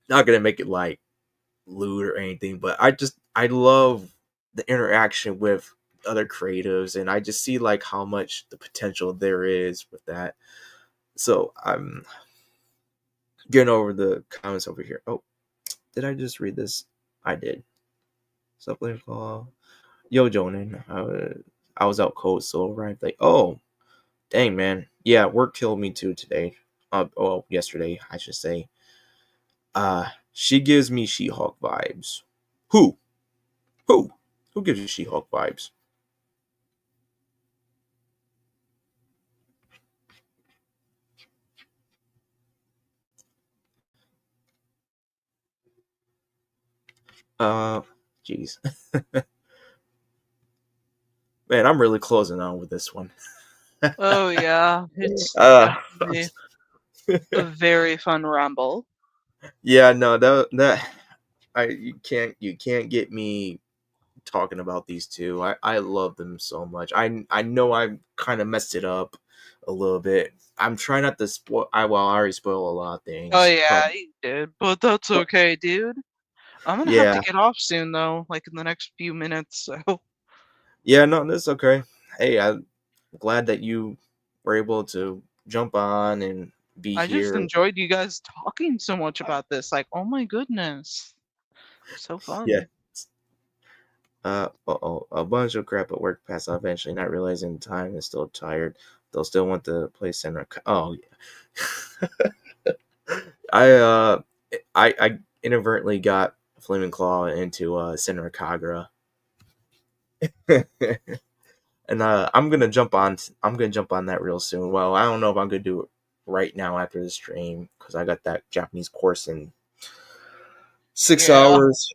not gonna make it like lewd or anything, but I love the interaction with other creatives, and I just see like how much the potential there is with that. So I'm getting over the comments over here. Oh, did I just read this? I did. Something called Yo Jonan. I was out cold, so arrived like, oh, dang man, yeah, work killed me too today. Well, yesterday I should say. She gives me She-Hulk vibes. Who? Who? Who gives you She-Hulk vibes? Jeez. Man, I'm really closing on with this one. Oh yeah, it's Uh, definitely a very fun ramble. yeah, no, that you can't get me talking about these two. I love them so much. I know I kind of messed it up a little bit. I'm trying not to spoil. I already spoil a lot of things. Oh yeah, you did, but that's okay, dude. I'm gonna have to Yeah, get off soon though, like in the next few minutes. So yeah, no, that's okay. Hey, I'm glad that you were able to jump on and be I just here. enjoyed you guys talking so much about this. Like, oh my goodness, so Yeah. fun. A bunch of crap at work passed off eventually, not realizing time is still tired. They'll still want to play center. Oh, yeah. I inadvertently got Flaming Claw into Center Kagura. And I'm gonna jump on. I'm gonna jump on that real soon. Well, I don't know if I'm gonna do it right now after the stream because I got that Japanese course in Yeah, 6 hours.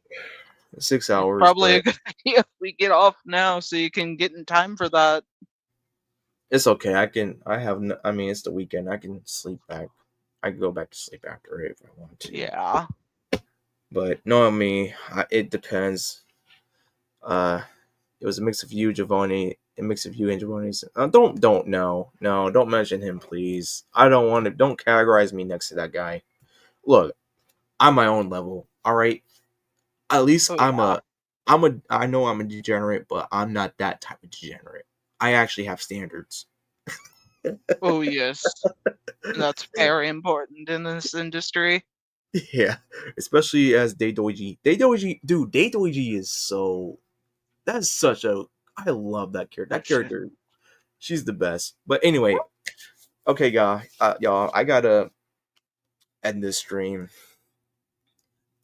6 hours, probably a but good idea if we get off now so you can get in time for that. it's okay. I can. I have. I mean, it's the weekend. I can sleep back. I can go back to sleep after it if I want to. Yeah. But no, it depends. Uh, it was a mix of you, Giovanni. A mix of you and Giovanni's. Don't no. Don't mention him, please. I don't want to. Don't categorize me next to that guy. Look, I'm my own level. All right. At least Oh yeah. I know I'm a degenerate, but I'm not that type of degenerate. I actually have standards. Oh yes. That's very important in this industry. Yeah, especially as Deidoji. Deidoji is so. That's such a. I love that character. Oh That shit. character, she's the best. But anyway, okay, y'all, I gotta end this stream.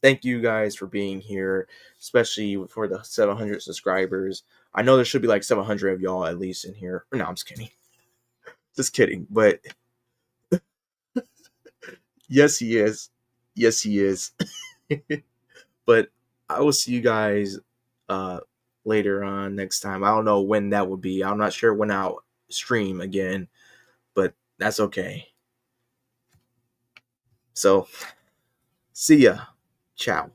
Thank you guys for being here, especially for the 700 subscribers. I know there should be like 700 of y'all at least in here. No, I'm just kidding. Just kidding. But yes, he is. Yes, he is. But I will see you guys uh later on next time. I don't know when that will be. I'm not sure when I'll stream again, but that's okay. So, see ya. Ciao.